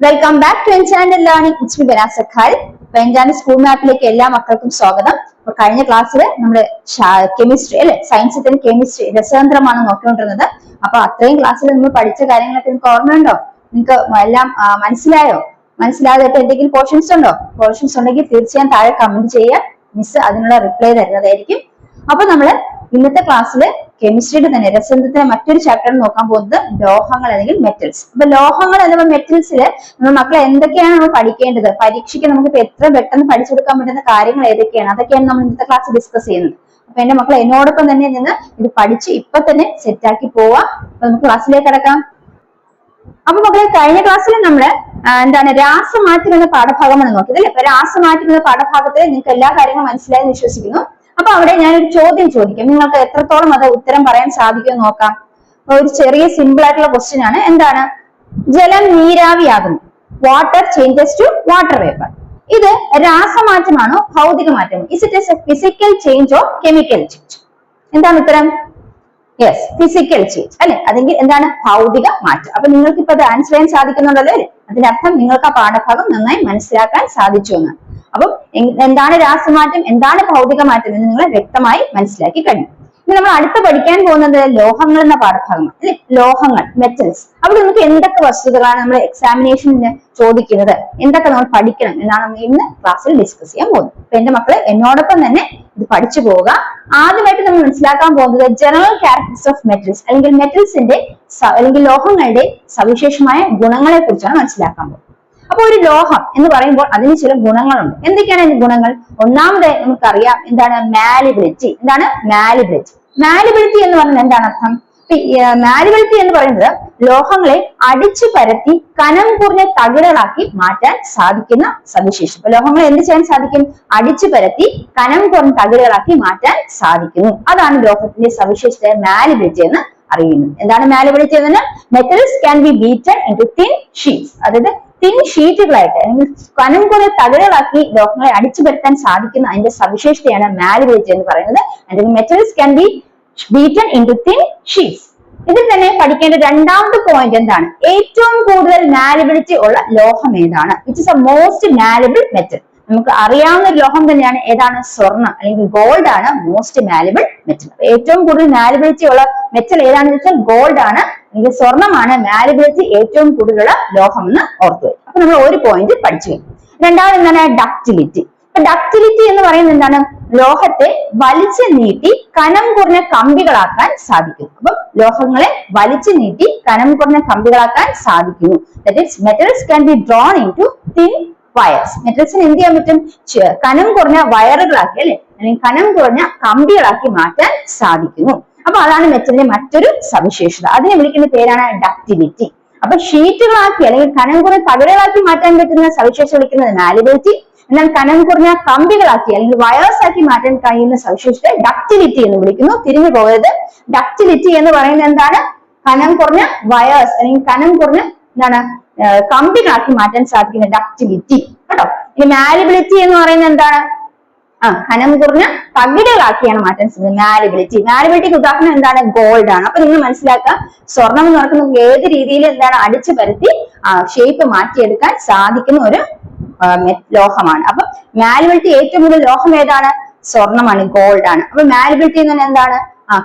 Welcome back to enchanted learning. It's me ബനാസഖാൽ. Enchanted school മാപ്പിലേക്ക് എല്ലാ മക്കൾക്കും സ്വാഗതം. അപ്പൊ കഴിഞ്ഞ ക്ലാസ്സിൽ നമ്മള് കെമിസ്ട്രി അല്ലെ, സയൻസിൽ തന്നെ കെമിസ്ട്രി രസതന്ത്രമാണ് നോക്കിക്കൊണ്ടിരുന്നത്. അപ്പൊ അത്രയും ക്ലാസ്സിൽ നമ്മൾ പഠിച്ച കാര്യങ്ങളൊക്കെ നിങ്ങൾക്ക് ഓർമ്മയുണ്ടോ? നിങ്ങൾക്ക് എല്ലാം മനസ്സിലായോ? മനസ്സിലാകാതെ എന്തെങ്കിലും പോർഷൻസ് ഉണ്ടോ? പോർഷൻസ് ഉണ്ടെങ്കിൽ തീർച്ചയായും താഴെ കമന്റ് ചെയ്യുക. മിസ് അതിനുള്ള റിപ്ലൈ തരുന്നതായിരിക്കും. അപ്പൊ നമ്മള് ഇന്നത്തെ ക്ലാസ്സില് കെമിസ്ട്രിയുടെ തന്നെ രസതന്ത്രത്തിന്റെ മറ്റൊരു ചാപ്റ്റർ നോക്കാൻ പോകുന്നത് ലോഹങ്ങൾ അല്ലെങ്കിൽ മെറ്റൽസ്. അപ്പൊ ലോഹങ്ങൾ അഥവാ മെറ്റൽസില് നമ്മൾ മക്കളെ എന്തൊക്കെയാണ് നമ്മൾ പഠിക്കേണ്ടത്, പരീക്ഷയ്ക്ക് നമുക്ക് എത്ര പെട്ടെന്ന് പഠിച്ചെടുക്കാൻ പറ്റുന്ന കാര്യങ്ങൾ ഏതൊക്കെയാണ്, അതൊക്കെയാണ് നമ്മൾ ഇന്നത്തെ ക്ലാസ് ഡിസ്കസ് ചെയ്യുന്നത്. അപ്പൊ എന്റെ മക്കളെ എന്നോടൊപ്പം തന്നെ നിന്ന് ഇത് പഠിച്ച് ഇപ്പൊ തന്നെ സെറ്റാക്കി പോവാം. അപ്പൊ നമുക്ക് ക്ലാസ്സിലേക്ക് കിടക്കാം. അപ്പൊ മക്കളെ കഴിഞ്ഞ ക്ലാസ്സിൽ നമ്മള് രാസമാറ്റം എന്ന പാഠഭാഗമാണ് നോക്കിയത് അല്ലെ. അപ്പൊ രാസമാറ്റം എന്ന പാഠഭാഗത്തിൽ നിങ്ങൾക്ക് എല്ലാ കാര്യങ്ങളും മനസ്സിലായെന്ന് വിശ്വസിക്കുന്നു. അപ്പൊ അവിടെ ഞാനൊരു ചോദ്യം ചോദിക്കാം, നിങ്ങൾക്ക് എത്രത്തോളം അത് ഉത്തരം പറയാൻ സാധിക്കുമെന്ന് നോക്കാം. ഒരു ചെറിയ സിമ്പിൾ ആയിട്ടുള്ള ക്വസ്റ്റ്യൻ ആണ്. എന്താണ്? ജലം നീരാവിയാകുന്നു. Water changes to water vapour. ഇത് രാസമാറ്റമാണോ ഭൗതിക മാറ്റമോ? Is it a physical change or chemical change? എന്താണ് ഉത്തരം? യെസ്, ഫിസിക്കൽ ചേഞ്ച് അല്ലെ. അല്ലെങ്കിൽ എന്താണ്? ഭൗതിക മാറ്റം. അപ്പൊ നിങ്ങൾക്ക് ഇപ്പൊ അത് ആൻസർ ചെയ്യാൻ സാധിക്കുന്നുണ്ടല്ലോ അല്ലെ. അതിന്റെ അർത്ഥം നിങ്ങൾക്ക് ആ പാഠഭാഗം നന്നായി മനസ്സിലാക്കാൻ സാധിച്ചു എന്നാണ്. അപ്പം എന്താണ് രാസമാറ്റം, എന്താണ് ഭൗതിക മാറ്റം എന്ന് നിങ്ങൾ വ്യക്തമായി മനസ്സിലാക്കി കഴിഞ്ഞു. ഇനി നമ്മൾ അടുത്ത് പഠിക്കാൻ പോകുന്നത് ലോഹങ്ങൾ എന്ന പാഠഭാഗമാണ് അല്ലെ. ലോഹങ്ങൾ, മെറ്റൽസ്. അവിടെ നമുക്ക് എന്തൊക്കെ വസ്തുതകളാണ് നമ്മൾ എക്സാമിനേഷന് ചോദിക്കുന്നത്, എന്തൊക്കെ നമ്മൾ പഠിക്കണം എന്നാണ് നമ്മൾ ഇന്ന് ക്ലാസ്സിൽ ഡിസ്കസ് ചെയ്യാൻ പോകുന്നത്. അപ്പൊ എന്റെ മക്കളെ എന്നോടൊപ്പം തന്നെ ഇത് പഠിച്ചു പോവുക. ആദ്യമായിട്ട് നമ്മൾ മനസ്സിലാക്കാൻ പോകുന്നത് ജനറൽ ക്യാരക്ടറിസ്റ്റിക്സ് ഓഫ് മെറ്റൽസ് അല്ലെങ്കിൽ മെറ്റൽസിന്റെ അല്ലെങ്കിൽ ലോഹങ്ങളുടെ സവിശേഷമായ ഗുണങ്ങളെ കുറിച്ചാണ് മനസ്സിലാക്കാൻ പോകുന്നത്. അപ്പൊ ഒരു ലോഹം എന്ന് പറയുമ്പോൾ അതിന് ചില ഗുണങ്ങളുണ്ട്. എന്തൊക്കെയാണ് അതിന്റെ ഗുണങ്ങൾ? ഒന്നാമത് നമുക്കറിയാം എന്താണ് മാലിബിലിറ്റി. എന്താണ് മാലിബിലിറ്റി? മാലിബിലിറ്റി എന്ന് പറഞ്ഞാൽ എന്താണ് അർത്ഥം? മാലിബിലിറ്റി എന്ന് പറയുന്നത് ലോഹങ്ങളെ അടിച്ചു പരത്തി കനം കുറഞ്ഞ തകിടുകളാക്കി മാറ്റാൻ സാധിക്കുന്ന സവിശേഷം. അപ്പൊ ലോഹങ്ങളെ എന്ത് ചെയ്യാൻ സാധിക്കും? അടിച്ചു പരത്തി കനം കുറഞ്ഞ തകിടുകളാക്കി മാറ്റാൻ സാധിക്കുന്നു. അതാണ് ലോഹത്തിന്റെ സവിശേഷത മാലിബിലിറ്റി എന്ന് അറിയുന്നത്. എന്താണ് മാലിബിലിറ്റി എന്ന്? Metals can B beaten into thin sheets. അതായത് തിൻ ഷീറ്റുകളായിട്ട് അല്ലെങ്കിൽ കനം കുറഞ്ഞ തകിടുകളാക്കി ലോഹങ്ങളെ അടിച്ചു പരത്താൻ സാധിക്കുന്ന അതിന്റെ സവിശേഷതയാണ് മാലിബിലിറ്റി എന്ന് പറയുന്നത്. അല്ലെങ്കിൽ metals can B beaten into thin sheets. ഇതിൽ തന്നെ പഠിക്കേണ്ട രണ്ടാമത്തെ പോയിന്റ് എന്താണ്? ഏറ്റവും കൂടുതൽ മാലിബിലിറ്റി ഉള്ള ലോഹം ഏതാണ്? Which is A most malleable metal. നമുക്ക് അറിയാവുന്ന ഒരു ലോഹം തന്നെയാണ്. ഏതാണ്? സ്വർണ്ണം അല്ലെങ്കിൽ ഗോൾഡ് ആണ് മോസ്റ്റ് മാലിബിൾ മെറ്റൽ. ഏറ്റവും കൂടുതൽ മാലിബിലിറ്റി ഉള്ള മെറ്റൽ ഏതാണെന്ന് വെച്ചാൽ ഗോൾഡ് ആണ് അല്ലെങ്കിൽ സ്വർണ്ണമാണ് മാലിബിലിറ്റി ഏറ്റവും കൂടുതലുള്ള ലോഹം എന്ന് ഓർത്തു വയ്ക്കും. അപ്പൊ നമ്മൾ ഒരു പോയിന്റ് പഠിച്ചു കഴിഞ്ഞു. രണ്ടാമത് എന്താണ്? ഡക്റ്റിലിറ്റി. ഡക്റ്റിലിറ്റി എന്ന് പറയുന്നത് എന്താണ്? ലോഹത്തെ വലിച്ചു നീട്ടി കനം കുറഞ്ഞ കമ്പികളാക്കാൻ സാധിക്കും. അപ്പൊ ലോഹങ്ങളെ വലിച്ചു നീട്ടി കനം കുറഞ്ഞ കമ്പികളാക്കാൻ സാധിക്കുന്നു. That is metals can be drawn into thin wires. മെറ്റൽസിന് എന്ത് ചെയ്യാൻ പറ്റും? കനം കുറഞ്ഞ വയറുകളാക്കി അല്ലെ അല്ലെങ്കിൽ കനം കുറഞ്ഞ കമ്പികളാക്കി മാറ്റാൻ സാധിക്കുന്നു. അപ്പൊ അതാണ് മെറ്റലിന്റെ മറ്റൊരു സവിശേഷത. അതിനെ വിളിക്കുന്ന പേരാണ് ഡക്റ്റിലിറ്റി. അപ്പൊ ഷീറ്റുകളാക്കി അല്ലെങ്കിൽ കനം കുറഞ്ഞ തകിടുകളാക്കി മാറ്റാൻ പറ്റുന്ന സവിശേഷത വിളിക്കുന്നത് മാലിബിലിറ്റി. എന്നാൽ കനം കുറഞ്ഞ കമ്പികളാക്കി അല്ലെങ്കിൽ വയേഴ്സ് ആക്കി മാറ്റാൻ കഴിയുന്ന സവിശേഷത ഡക്റ്റിലിറ്റി എന്ന് വിളിക്കുന്നു. തിരിഞ്ഞു പോകരുത്. ഡക്റ്റിലിറ്റി എന്ന് പറയുന്നത് എന്താണ്? കനം കുറഞ്ഞ വയേഴ്സ് അല്ലെങ്കിൽ കനം കുറഞ്ഞ എന്താണ് കമ്പികളാക്കി മാറ്റാൻ സാധിക്കുന്ന ഡക്റ്റിലിറ്റി കേട്ടോ. ഇനി മാലിബിലിറ്റി എന്ന് പറയുന്നത് എന്താണ്? കനം കുറഞ്ഞ തകിടുകളാക്കിയാണ് മാറ്റാൻ സാധിക്കുന്നത് മാലിബിലിറ്റി. മാലിബിലിറ്റിക്ക് ഉദാഹരണം എന്താണ്? ഗോൾഡ് ആണ്. അപ്പൊ നിങ്ങൾ മനസ്സിലാക്കുക, സ്വർണം എന്ന് പറയുന്നത് ഏത് രീതിയിൽ എന്താണ് അടിച്ചു പരത്തി ഷേപ്പ് മാറ്റിയെടുക്കാൻ സാധിക്കുന്ന ഒരു ലോഹമാണ്. അപ്പൊ മാലിബിലിറ്റി ഏറ്റവും കൂടുതൽ ലോഹം ഏതാണ്? സ്വർണ്ണമാണ്, ഗോൾഡ് ആണ്. അപ്പൊ മാലിബിലിറ്റി എന്ന് പറഞ്ഞാൽ എന്താണ്?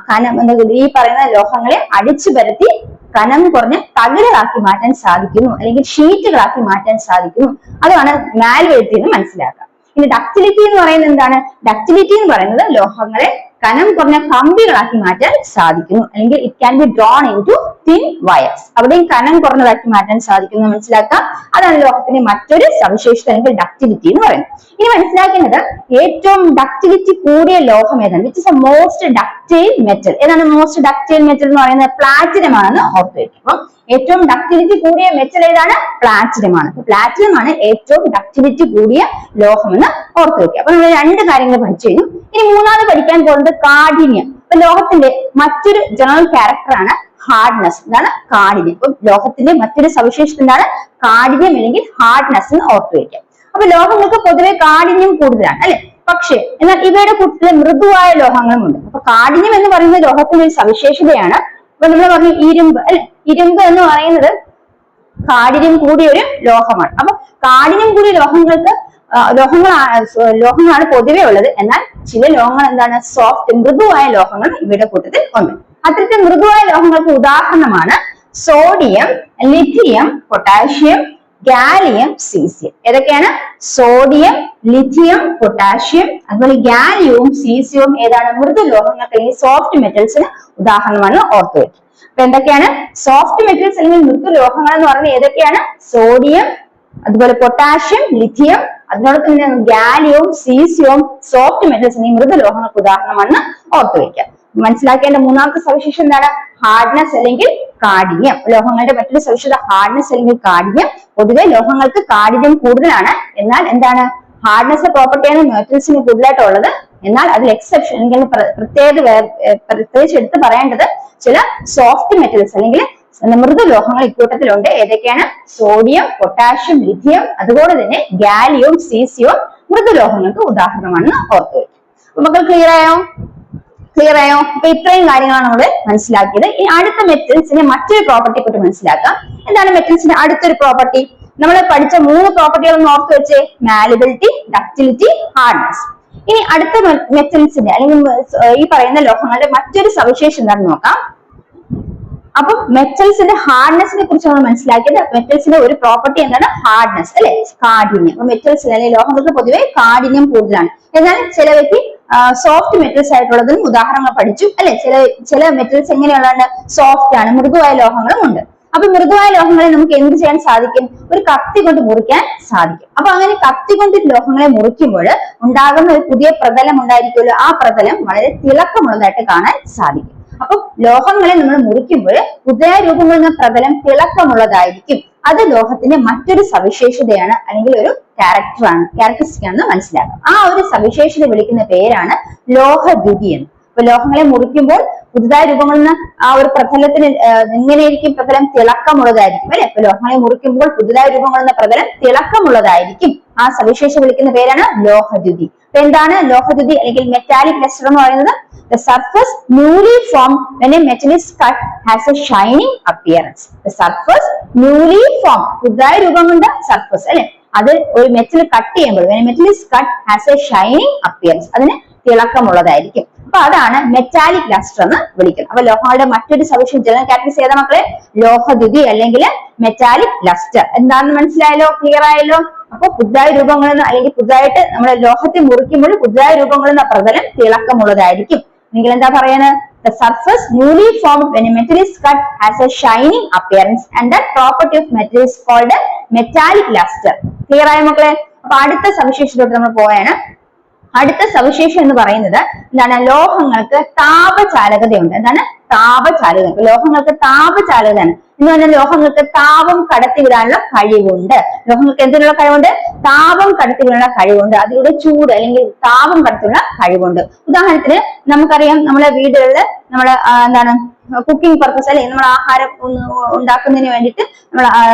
കനം ഈ പറയുന്ന ലോഹങ്ങളെ അടിച്ചു പരത്തി കനം കുറഞ്ഞ തകിടുകളാക്കി മാറ്റാൻ സാധിക്കുന്നു അല്ലെങ്കിൽ ഷീറ്റുകളാക്കി മാറ്റാൻ സാധിക്കുന്നു. അതാണ് മാലിബിലിറ്റി എന്ന് മനസ്സിലാക്കുക. ഇനി ഡക്റ്റിലിറ്റി എന്ന് പറയുന്നത് എന്താണ്? ഡക്റ്റിലിറ്റി എന്ന് പറയുന്നത് ലോഹങ്ങളെ കനം കുറഞ്ഞ കമ്പികളാക്കി മാറ്റാൻ സാധിക്കുന്നു അല്ലെങ്കിൽ it can be drawn into thin wires. അവിടെയും കനം കുറഞ്ഞതാക്കി മാറ്റാൻ സാധിക്കുന്നു മനസ്സിലാക്കാം. അതാണ് ലോഹത്തിന്റെ മറ്റൊരു സവിശേഷത അല്ലെങ്കിൽ ഡക്റ്റിലിറ്റി എന്ന് പറയുന്നത്. ഇനി മനസ്സിലാക്കേണ്ടത് ഏറ്റവും ഡക്റ്റിലിറ്റി കൂടിയ ലോഹം ഏതാണ്? Which is A most ductile metal. ഏതാണ് മോസ്റ്റ് ഡക്റ്റൈൽ മെറ്റൽ എന്ന് പറയുന്നത്? പ്ലാറ്റിനം ആണെന്ന് ഓർത്തു വയ്ക്കും. അപ്പം ഏറ്റവും ഡക്റ്റിലിറ്റി കൂടിയ മെറ്റൽ ഏതാണ്? പ്ലാറ്റിനം ആണ്. പ്ലാറ്റിനം ആണ് ഏറ്റവും ഡക്റ്റിലിറ്റി കൂടിയ ലോഹം എന്ന് ഓർത്തു വയ്ക്കുക. അപ്പൊ നമ്മൾ രണ്ട് കാര്യങ്ങൾ പഠിച്ചു കഴിഞ്ഞു. ഇനി മൂന്നാമത് പഠിക്കാൻ പോകുന്നത് കാഠിന്യം. അപ്പൊ ലോഹത്തിന്റെ മറ്റൊരു ജനറൽ ക്യാരക്ടർ ആണ് ഹാർഡ്നെസ്. എന്താണ്? കാഠിന്യം. അപ്പൊ ലോഹത്തിന്റെ മറ്റൊരു സവിശേഷത എന്താണ്? കാഠിന്യം അല്ലെങ്കിൽ ഹാർഡ്നെസ് എന്ന് ഓർത്തു വയ്ക്കാം. അപ്പൊ ലോഹങ്ങൾക്ക് പൊതുവെ കാഠിന്യം കൂടുതലാണ് അല്ലെ. പക്ഷേ എന്നാൽ ഇവയുടെ കൂട്ടത്തില് മൃദുവായ ലോഹങ്ങളും ഉണ്ട്. അപ്പൊ കാഠിന്യം എന്ന് പറയുന്ന ലോഹത്തിന്റെ ഒരു സവിശേഷതയാണ്. അപ്പൊ നമ്മൾ പറഞ്ഞു ഇരുമ്പ് അല്ലെ. ഇരുമ്പ് എന്ന് പറയുന്നത് കാഠിന്യം കൂടിയ ഒരു ലോഹമാണ്. അപ്പൊ കാഠിന്യം കൂടിയ ലോഹങ്ങളാണ് പൊതുവെ ഉള്ളത്. എന്നാൽ ചില ലോഹങ്ങൾ എന്താണ് സോഫ്റ്റ് മൃദുവായ ലോഹങ്ങൾ ഇവയുടെ കൂട്ടത്തിൽ ഉണ്ട്. അത്തരത്തിൽ മൃദുവായ ലോഹങ്ങൾക്ക് ഉദാഹരണമാണ് sodium, lithium, potassium, gallium, caesium. ഏതൊക്കെയാണ്? സോഡിയം, ലിഥിയം, പൊട്ടാഷ്യം, അതുപോലെ ഗാലിയവും സീസിയവും ഏതാണ്? മൃദു ലോഹങ്ങൾക്ക് അല്ലെങ്കിൽ സോഫ്റ്റ് മെറ്റൽസിന് ഉദാഹരണമാണ്. ഓർത്തു വെക്കുക. അപ്പൊ എന്തൊക്കെയാണ് സോഫ്റ്റ് മെറ്റൽസ് അല്ലെങ്കിൽ മൃദു ലോഹങ്ങൾ എന്ന് പറയുന്നത്? ഏതൊക്കെയാണ്? സോഡിയം, അതുപോലെ പൊട്ടാഷ്യം, ലിഥിയം, അതിനോടൊപ്പം തന്നെ ഗാലിയവും സീസിയവും സോഫ്റ്റ് മെറ്റൽസ് അല്ലെങ്കിൽ മൃദു ലോഹങ്ങൾക്ക് ഉദാഹരണമാണെന്ന് ഓർത്തു വെക്കുക. മനസ്സിലാക്കേണ്ട മൂന്നാമത്തെ സവിശേഷത എന്താണ്? ഹാർഡ്നെസ് അല്ലെങ്കിൽ കാഠിന്യം. ലോഹങ്ങളുടെ മറ്റൊരു സവിശേഷത ഹാർഡ്നെസ് അല്ലെങ്കിൽ കാഠിന്യം. പൊതുവെ ലോഹങ്ങൾക്ക് കാഠിന്യം കൂടുതലാണ്. എന്നാൽ എന്താണ് ഹാർഡ്നെസ് പ്രോപ്പർട്ടിയാണ് മെറ്റൽസിന് കൂടുതലായിട്ടുള്ളത്. എന്നാൽ അതിൽ എക്സെപ്ഷൻ അല്ലെങ്കിൽ പ്രത്യേകിച്ച് എടുത്ത് പറയേണ്ടത് ചില സോഫ്റ്റ് മെറ്റൽസ് അല്ലെങ്കിൽ മൃദു ലോഹങ്ങൾ ഇക്കൂട്ടത്തിലുണ്ട്. ഏതൊക്കെയാണ്? സോഡിയം, പൊട്ടാഷ്യം, ലിഥിയം, അതുപോലെ തന്നെ ഗാലിയവും സീസിയവും മൃദു ലോഹങ്ങൾക്ക് ഉദാഹരണമാണെന്ന് ഓർത്തു വയ്ക്കും. അപ്പൊ മക്കൾ ക്ലിയർ ആയോ? അപ്പൊ ഇത്രയും കാര്യങ്ങളാണ് നമ്മൾ മനസ്സിലാക്കിയത്. ഇനി അടുത്ത മെറ്റൽസിന്റെ മറ്റൊരു പ്രോപ്പർട്ടിയെ കുറിച്ച് മനസ്സിലാക്കാം. എന്താണ് മെറ്റൽസിന്റെ അടുത്തൊരു പ്രോപ്പർട്ടി? നമ്മൾ പഠിച്ച 3 പ്രോപ്പർട്ടികളൊന്ന് ഓർത്തു വെച്ചേ. Malleability, ductility, hardness. ഇനി അടുത്ത മെറ്റൽസിന്റെ അല്ലെങ്കിൽ ഈ പറയുന്ന ലോഹങ്ങളുടെ മറ്റൊരു സവിശേഷത എന്താണെന്ന് നോക്കാം. അപ്പൊ മെറ്റൽസിന്റെ ഹാർഡ്നെസിനെ കുറിച്ച് നമ്മൾ മനസ്സിലാക്കിയത്. മെറ്റൽസിന്റെ ഒരു പ്രോപ്പർട്ടി എന്താണ്? ഹാർഡ്നെസ് അല്ലെ, കാഠിന്യം. അപ്പൊ മെറ്റൽസിന് അല്ലെങ്കിൽ ലോഹങ്ങൾക്ക് പൊതുവെ കാഠിന്യം കൂടുതലാണ്. എന്നാൽ ചിലവയ്ക്ക് സോഫ്റ്റ് മെറ്റൽസ് ആയിട്ടുള്ളതും ഉദാഹരണങ്ങൾ പഠിച്ചു അല്ലെ. ചില മെറ്റൽസ് എങ്ങനെയുള്ളതാണ്? സോഫ്റ്റ് ആണ്. മൃദുവായ ലോഹങ്ങളും ഉണ്ട്. അപ്പൊ മൃദുവായ ലോഹങ്ങളെ നമുക്ക് എന്ത് ചെയ്യാൻ സാധിക്കും? ഒരു കത്തി കൊണ്ട് മുറിക്കാൻ സാധിക്കും. അപ്പൊ അങ്ങനെ കത്തി കൊണ്ട് ലോഹങ്ങളെ മുറിക്കുമ്പോൾ ഉണ്ടാകുന്ന ഒരു പുതിയ പ്രതലം ഉണ്ടായിരിക്കുമല്ലോ. ആ പ്രതലം വളരെ തിളക്കമുള്ളതായിട്ട് കാണാൻ സാധിക്കും. അപ്പൊ ലോഹങ്ങളെ നമ്മൾ മുറിക്കുമ്പോൾ പുതിയ രൂപം കൊള്ളുന്ന പ്രതലം തിളക്കമുള്ളതായിരിക്കും. അത് ലോഹത്തിന്റെ മറ്റൊരു സവിശേഷതയാണ് അല്ലെങ്കിൽ ഒരു ക്യാരക്ടറിസ്റ്റിക് ആണെന്ന് മനസ്സിലാക്കാം. ആ ഒരു സവിശേഷത വിളിക്കുന്ന പേരാണ് ലോഹദ്യുതി എന്ന്. അപ്പൊ ലോഹങ്ങളെ മുറിക്കുമ്പോൾ പുതുതായി രൂപം കൊള്ളുന്ന ആ ഒരു പ്രതലത്തിന് എങ്ങനെയായിരിക്കും? പ്രതലം തിളക്കമുള്ളതായിരിക്കും അല്ലെ. അപ്പൊ ലോഹങ്ങളെ മുറിക്കുമ്പോൾ പുതുതായി രൂപം കൊള്ളുന്ന പ്രതലം തിളക്കമുള്ളതായിരിക്കും. ആ സവിശേഷത വിളിക്കുന്ന പേരാണ് ലോഹദ്യുതി. അപ്പൊ എന്താണ് ലോഹദ്യുതി അല്ലെങ്കിൽ മെറ്റാലിക് ലസ്റ്റർ എന്ന് പറയുന്നത്? The surface newly formed when a metal is cut has a shining appearance. The surface newly formed, പുതുതായി രൂപം കൊണ്ട സർഫസ് അല്ലെ, അത് ഒരു മെറ്റൽ കട്ട് ചെയ്യുമ്പോൾ when a metal is cut has a shining appearance, അതിന് തിളക്കമുള്ളതായിരിക്കും. അപ്പൊ അതാണ് മെറ്റാലിക് ലസ്റ്റർ എന്ന് വിളിക്കുന്നത്. അപ്പൊ ലോഹങ്ങളുടെ മറ്റൊരു സവിശേഷത ജനറൽ ക്യാരക്ടറിസ്റ്റിക്സ് ഏതാ മക്കളെ? ലോഹദ്യുതി അല്ലെങ്കിൽ മെറ്റാലിക് ലസ്റ്റർ. എന്താണെന്ന് മനസ്സിലായല്ലോ? ക്ലിയർ ആയല്ലോ? അപ്പൊ പുതുതായി രൂപം കൊള്ളുന്ന അല്ലെങ്കിൽ പുതുതായിട്ട് നമ്മുടെ ലോഹത്തെ മുറിക്കുമ്പോൾ പുതുതായി രൂപം കൊള്ളുന്ന പ്രതലം തിളക്കമുള്ളതായിരിക്കും. നിങ്ങൾ എന്താ പറയുന്നത്? The surface newly formed when a metal is cut has a shining appearance and that property of metal is called a metallic luster. Clear ആയോ മക്കളെ? അപ്പൊ അടുത്ത സവിശേഷതയോട് നമ്മൾ പോയാണ്. അടുത്ത സവിശേഷം എന്ന് പറയുന്നത് എന്താണ്? ലോഹങ്ങൾക്ക് താപചാലകതയുണ്ട്. എന്താണ്? താപചാലകത. ലോഹങ്ങൾക്ക് താപചാലകതയാണ് എന്ന് പറഞ്ഞാൽ ലോഹങ്ങൾക്ക് താപം കടത്തിവിടാനുള്ള കഴിവുണ്ട്. ലോഹങ്ങൾക്ക് എന്തിനുള്ള കഴിവുണ്ട്? താപം കടത്തിവിടാനുള്ള കഴിവുണ്ട്. അതിലൂടെ ചൂട് അല്ലെങ്കിൽ താപം കടത്തിവിടാനുള്ള കഴിവുണ്ട്. ഉദാഹരണത്തിന് നമുക്കറിയാം, നമ്മളെ വീടുകളിൽ നമ്മള് എന്താണ് കുക്കിംഗ് പർപ്പസ് അല്ലെ, നമ്മൾ ആഹാരം ഉണ്ടാക്കുന്നതിന് വേണ്ടിയിട്ട് നമ്മൾ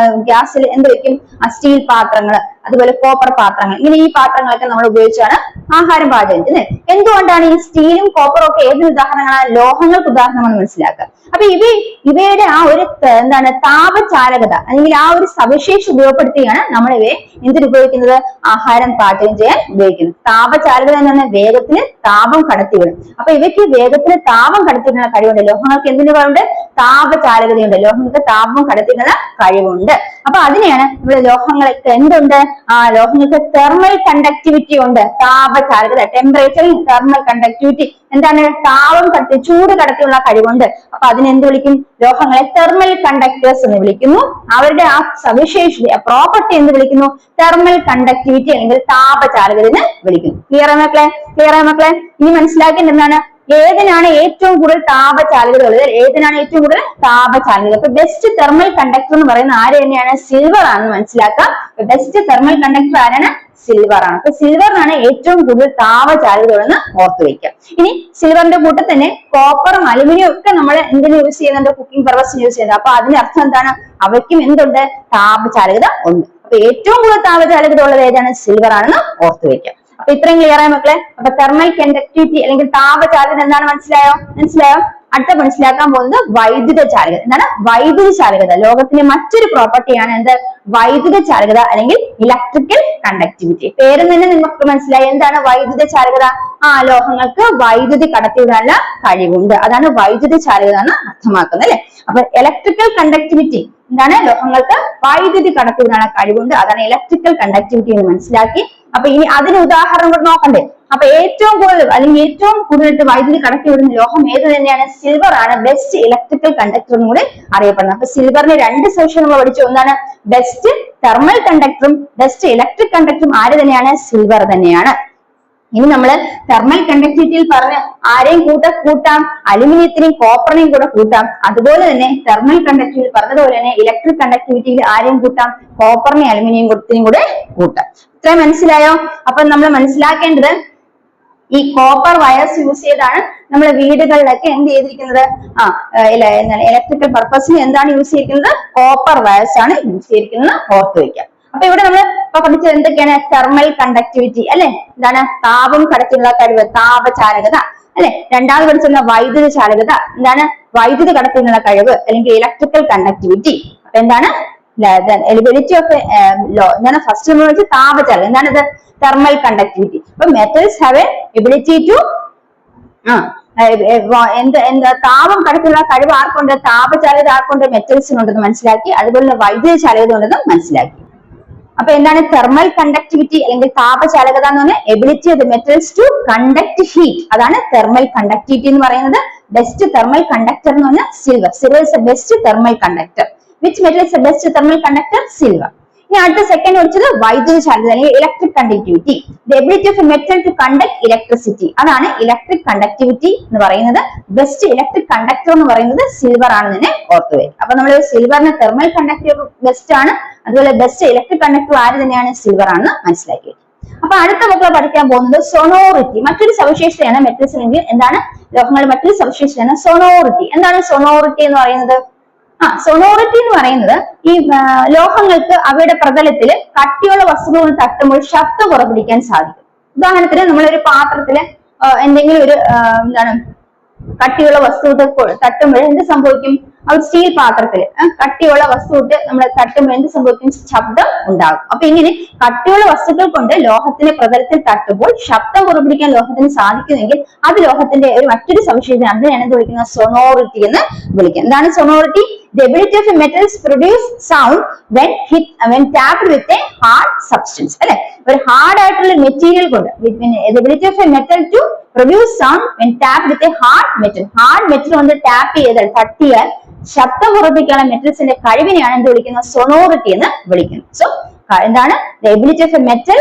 ഗ്യാസിൽ എന്ത് വെക്കും? സ്റ്റീൽ പാത്രങ്ങൾ, അതുപോലെ കോപ്പർ പാത്രങ്ങൾ, ഇങ്ങനെ ഈ പാത്രങ്ങളൊക്കെ നമ്മൾ ഉപയോഗിച്ചാണ് ആഹാരം പാചകം ചെയ്യുന്നത്. എന്തുകൊണ്ടാണ് ഈ സ്റ്റീലും കോപ്പറും ഒക്കെ ഏതൊരു ഉദാഹരണങ്ങളാണ്? ലോഹങ്ങൾക്ക് ഉദാഹരണമാണെന്ന് മനസ്സിലാക്കുക. അപ്പൊ ഇവയുടെ ആ ഒരു എന്താണ് താപചാലകത അല്ലെങ്കിൽ ആ ഒരു സവിശേഷത ഉപയോഗപ്പെടുത്തിയാണ് നമ്മൾ ഇവയെ എന്തിനുപയോഗിക്കുന്നത്? ആഹാരം പാചകം ചെയ്യാൻ ഉപയോഗിക്കുന്നത്. താപചാലകത എന്ന് പറഞ്ഞാൽ വേഗത്തിന് താപം കടത്തിവിടും. അപ്പൊ ഇവയ്ക്ക് വേഗത്തിന് താപം കടത്തിവിടുന്ന കഴിവുണ്ട്. ലോഹങ്ങൾക്ക് എന്തിനു കഴിവുണ്ട്? താപചാലകതയുണ്ട്. ലോഹങ്ങൾക്ക് താപം കടത്തിവിടുന്ന കഴിവുണ്ട്. അപ്പൊ അതിനെയാണ് ഇവിടെ ലോഹങ്ങൾക്ക് എന്തുണ്ട്? ലോഹങ്ങൾക്ക് തെർമൽ കണ്ടക്ടിവിറ്റി ഉണ്ട്. താപചാലകത, ടെമ്പറേച്ചറിൽ തെർമൽ കണ്ടക്ടിവിറ്റി, എന്താണ്? താപം കടത്തി ചൂട് കടത്തിയുള്ള കഴിവുണ്ട്. അപ്പൊ അതിനെന്ത് വിളിക്കും? ലോഹങ്ങളെ തെർമൽ കണ്ടക്ടേഴ്സ് എന്ന് വിളിക്കുന്നു. അവരുടെ ആ സവിശേഷത പ്രോപ്പർട്ടി എന്ത് വിളിക്കുന്നു? തെർമൽ കണ്ടക്ടിവിറ്റി അല്ലെങ്കിൽ താപചാലകത എന്ന് വിളിക്കുന്നു. ക്ലിയർ ആയ മക്കളെ? ഇനി മനസ്സിലാക്കേണ്ടത് എന്താണ്? ഏതിനാണ് ഏറ്റവും കൂടുതൽ താപചാലകത ഉള്ളത്? ഏതിനാണ് ഏറ്റവും കൂടുതൽ താപചാലകത? അപ്പൊ ബെസ്റ്റ് തെർമൽ കണ്ടക്ടർ എന്ന് പറയുന്ന ആര് തന്നെയാണ്? സിൽവർ ആണെന്ന് മനസ്സിലാക്കാം. ബെസ്റ്റ് തെർമൽ കണ്ടക്ടർ ആരാണ്? സിൽവർ ആണ്. അപ്പൊ സിൽവറിനാണ് ഏറ്റവും കൂടുതൽ താപചാലകത ഉള്ളതെന്ന് ഓർത്തു വെക്കാം. ഇനി സിൽവറിന്റെ കൂട്ടത്തിൽ തന്നെ കോപ്പറും അലുമിനിയം ഒക്കെ നമ്മൾ എന്തിനു യൂസ് ചെയ്യുന്നുണ്ട്? കുക്കിംഗ് പർപ്പസിന് യൂസ് ചെയ്യുന്നത്. അപ്പൊ അതിന്റെ അർത്ഥം എന്താണ്? അവയ്ക്കും എന്തുണ്ട്? താപചാലകത ഉണ്ട്. അപ്പൊ ഏറ്റവും കൂടുതൽ താപചാലകത ഉള്ളത് ഏതാണ്? സിൽവർ ആണെന്ന് ഓർത്തു വെക്കാം. അപ്പൊ ഇത്രയും ക്ലിയർ ആയ മക്കളെ? അപ്പൊ തെർമൽ കണ്ടക്ടിവിറ്റി അല്ലെങ്കിൽ താപചാലകത എന്താണ്? മനസ്സിലായോ? അടുത്ത മനസ്സിലാക്കാൻ പോകുന്നത് വൈദ്യുത ചാലകത. എന്താണ് വൈദ്യുത ചാലകത? ലോകത്തിലെ മറ്റൊരു പ്രോപ്പർട്ടിയാണ് എന്ത്? വൈദ്യുത ചാലകത അല്ലെങ്കിൽ ഇലക്ട്രിക്കൽ കണ്ടക്ടിവിറ്റി. പേര് തന്നെ നിങ്ങൾക്ക് മനസ്സിലായി എന്താണ് വൈദ്യുത ചാലകത? ലോഹങ്ങൾക്ക് വൈദ്യുതി കടത്തിവിടാനുള്ള കഴിവുണ്ട്, അതാണ് വൈദ്യുത ചാലകത എന്ന് അർത്ഥമാക്കുന്നത് അല്ലെ. അപ്പൊ ഇലക്ട്രിക്കൽ കണ്ടക്ടിവിറ്റി എന്താണ്? ലോഹങ്ങൾക്ക് വൈദ്യുതി കടത്തിവിടാനുള്ള കഴിവുണ്ട്, അതാണ് ഇലക്ട്രിക്കൽ കണ്ടക്ടിവിറ്റി എന്ന് മനസ്സിലാക്കി. അപ്പൊ ഇനി അതിന് ഉദാഹരണം കൂടെ നോക്കണ്ടേ? അപ്പൊ ഏറ്റവും കൂടുതൽ അല്ലെങ്കിൽ ഏറ്റവും കൂടുതലായിട്ട് വൈദ്യുതി കടത്തിവിടുന്ന ലോഹം ഏത് തന്നെയാണ്? സിൽവർ ആണ് ബെസ്റ്റ് ഇലക്ട്രിക്കൽ കണ്ടക്ടർ എന്ന് കൂടി അറിയപ്പെടുന്നത്. അപ്പൊ സിൽവറിന് രണ്ട് സവിശേഷതകൾ നമ്മൾ പഠിച്ചു. ഒന്നാണ് ബെസ്റ്റ് തെർമൽ കണ്ടക്ടറും ബെസ്റ്റ് ഇലക്ട്രിക് കണ്ടക്ടറും ആര് തന്നെയാണ്? സിൽവർ തന്നെയാണ്. ഇനി നമ്മൾ തെർമൽ കണ്ടക്ടിവിറ്റിയിൽ പറഞ്ഞ് ആരെയും കൂട്ടാം, അലുമിനിയത്തിനെയും കോപ്പറിനെയും കൂടെ കൂട്ടാം. അതുപോലെ തന്നെ തെർമൽ കണ്ടക്ടിവിറ്റിയിൽ പറഞ്ഞതുപോലെ തന്നെ ഇലക്ട്രിക് കണ്ടക്ടിവിറ്റിയിൽ ആരെയും കൂട്ടാം? കോപ്പറിനെയും അലുമിനിയം കൂടെ കൂട്ടാം. ഇത്ര മനസ്സിലായോ? അപ്പൊ നമ്മൾ മനസ്സിലാക്കേണ്ടത് ഈ കോപ്പർ വയർസ് യൂസ് ചെയ്താണ് നമ്മുടെ വീടുകളിലൊക്കെ എന്ത് ചെയ്തിരിക്കുന്നത്? ഇലക്ട്രിക്കൽ പർപ്പസിന് എന്താണ് യൂസ് ചെയ്തിരിക്കുന്നത്? കോപ്പർ വയർസ് ആണ് യൂസ് ചെയ്തിരിക്കുന്നത്, ഓർത്ത് വയ്ക്കാം. അപ്പൊ ഇവിടെ നമ്മൾ ഇപ്പൊ പഠിച്ചത് എന്തൊക്കെയാണ്? തെർമൽ കണ്ടക്ടിവിറ്റി അല്ലെ, എന്താണ്? താപം കടത്തിയുള്ള കഴിവ്, താപചാലകത അല്ലെ. രണ്ടാമത് പഠിച്ചിരുന്ന വൈദ്യുത ചാലകത, എന്താണ്? വൈദ്യുതി കടത്തിനുള്ള കഴിവ് അല്ലെങ്കിൽ ഇലക്ട്രിക്കൽ കണ്ടക്ടിവിറ്റി. അപ്പൊ എന്താണ്? എലിബിലിറ്റി ഓഫ് എന്താണ്? ഫസ്റ്റ് നമ്മൾ വെച്ച് താപചാലകത, എന്താണിത്? Thermal conductivity. അപ്പൊ മെറ്റൽസ് ഹാവ് എബിലിറ്റി ടു താപം കടത്തിലുള്ള കഴിവ് ആർക്കുണ്ട്? താപചാലകത ആർക്കുണ്ട്? മെറ്റൽസിനുണ്ടെന്ന് മനസ്സിലാക്കി. അതുപോലെ വൈദ്യുത ചാലകത ഉണ്ടെന്ന് മനസ്സിലാക്കി. അപ്പൊ എന്താണ് തെർമൽ കണ്ടക്ടിവിറ്റി അല്ലെങ്കിൽ താപചാലകത എന്ന് പറഞ്ഞാൽ ability of the metals to conduct heat, അതാണ് തെർമൽ കണ്ടക്ടിവിറ്റി എന്ന് പറയുന്നത്. ബെസ്റ്റ് തെർമൽ കണ്ടക്ടർ എന്ന് പറഞ്ഞാൽ silver. Silver is a best thermal conductor. Which metal is a best thermal conductor? Silver. ഇനി അടുത്ത സെക്കൻഡ് പഠിച്ചത് വൈദ്യുത ചാലകത അല്ലെങ്കിൽ electric conductivity. The ability of a metal to conduct electricity, അതാണ് ഇലക്ട്രിക് കണ്ടക്ടിവിറ്റി എന്ന് പറയുന്നത്. ബെസ്റ്റ് ഇലക്ട്രിക് കണ്ടക്ടർ എന്ന് പറയുന്നത് സിൽവർ ആണെന്ന് തന്നെ ഓർത്തു വയ്ക്കുക. അപ്പൊ നമ്മൾ സിൽവറിന് തെർമൽ കണ്ടക്ടർ ബെസ്റ്റ് ആണ്, അതുപോലെ ബെസ്റ്റ് ഇലക്ട്രിക് കണ്ടക്ടർ ആര് തന്നെയാണ്? സിൽവർ ആണെന്ന് മനസ്സിലാക്കി. അപ്പൊ അടുത്ത മക്കൾ പഠിക്കാൻ പോകുന്നത് സൊണോറിറ്റി. മറ്റൊരു സവിശേഷതയാണ് മെറ്റൽസിനെങ്കിൽ എന്താണ്? ലോഹങ്ങളുടെ മറ്റൊരു സവിശേഷതയാണ് സൊണോറിറ്റി. എന്താണ് സൊണോറിറ്റി എന്ന് പറയുന്നത്? സൊണോറിറ്റി എന്ന് പറയുന്നത് ഈ ലോഹങ്ങൾക്ക് അവയുടെ പ്രതലത്തിൽ കട്ടിയുള്ള വസ്തുക്കൾ തട്ടുമ്പോൾ ശബ്ദം പുറപ്പെടുവിക്കാൻ സാധിക്കും. ഉദാഹരണത്തിന് നമ്മളൊരു പാത്രത്തില് എന്തെങ്കിലും ഒരു എന്താണ് കട്ടിയുള്ള വസ്തു തട്ടുമ്പോൾ എന്ത് സംഭവിക്കും? സ്റ്റീൽ പാത്രത്തിൽ കട്ടിയുള്ള വസ്തു നമ്മൾ തട്ടുമ്പോൾ എന്ത് സംഭവിക്കും? ശബ്ദം ഉണ്ടാകും. അപ്പൊ ഇങ്ങനെ കട്ടിയുള്ള വസ്തുക്കൾ കൊണ്ട് ലോഹത്തിന്റെ പ്രതലത്തിൽ തട്ടുമ്പോൾ ശബ്ദം പുറപ്പെടുവിക്കാൻ ലോഹത്തിന് സാധിക്കുമെങ്കിൽ അത് ലോഹത്തിന്റെ ഒരു മറ്റൊരു സവിശേഷത, അതിനെയാണ് എന്ത് വിളിക്കുന്നത്? സൊണോറിറ്റി എന്ന് വിളിക്കുക. എന്താണ് sonority? The ability of a metals produce sound when tapped with a hard substance. അല്ലെ, ഒരു ഹാർഡ് ആയിട്ടുള്ള മെറ്റീരിയൽ കൊണ്ട് the ability of a metal to produce sound when tapped with a hard metal. Hard metal കൊണ്ട് tap ചെയ്താൽ തട്ടിയാൽ ശബ്ദം പുറപ്പെടുവിക്കാനുള്ള മെറ്റൽസിന്റെ കഴിവിനെയാണ് എന്ത് വിളിക്കുന്നത്? Sonority എന്ന് വിളിക്കുന്നത്. സോ എന്താണ്? The ability of a metal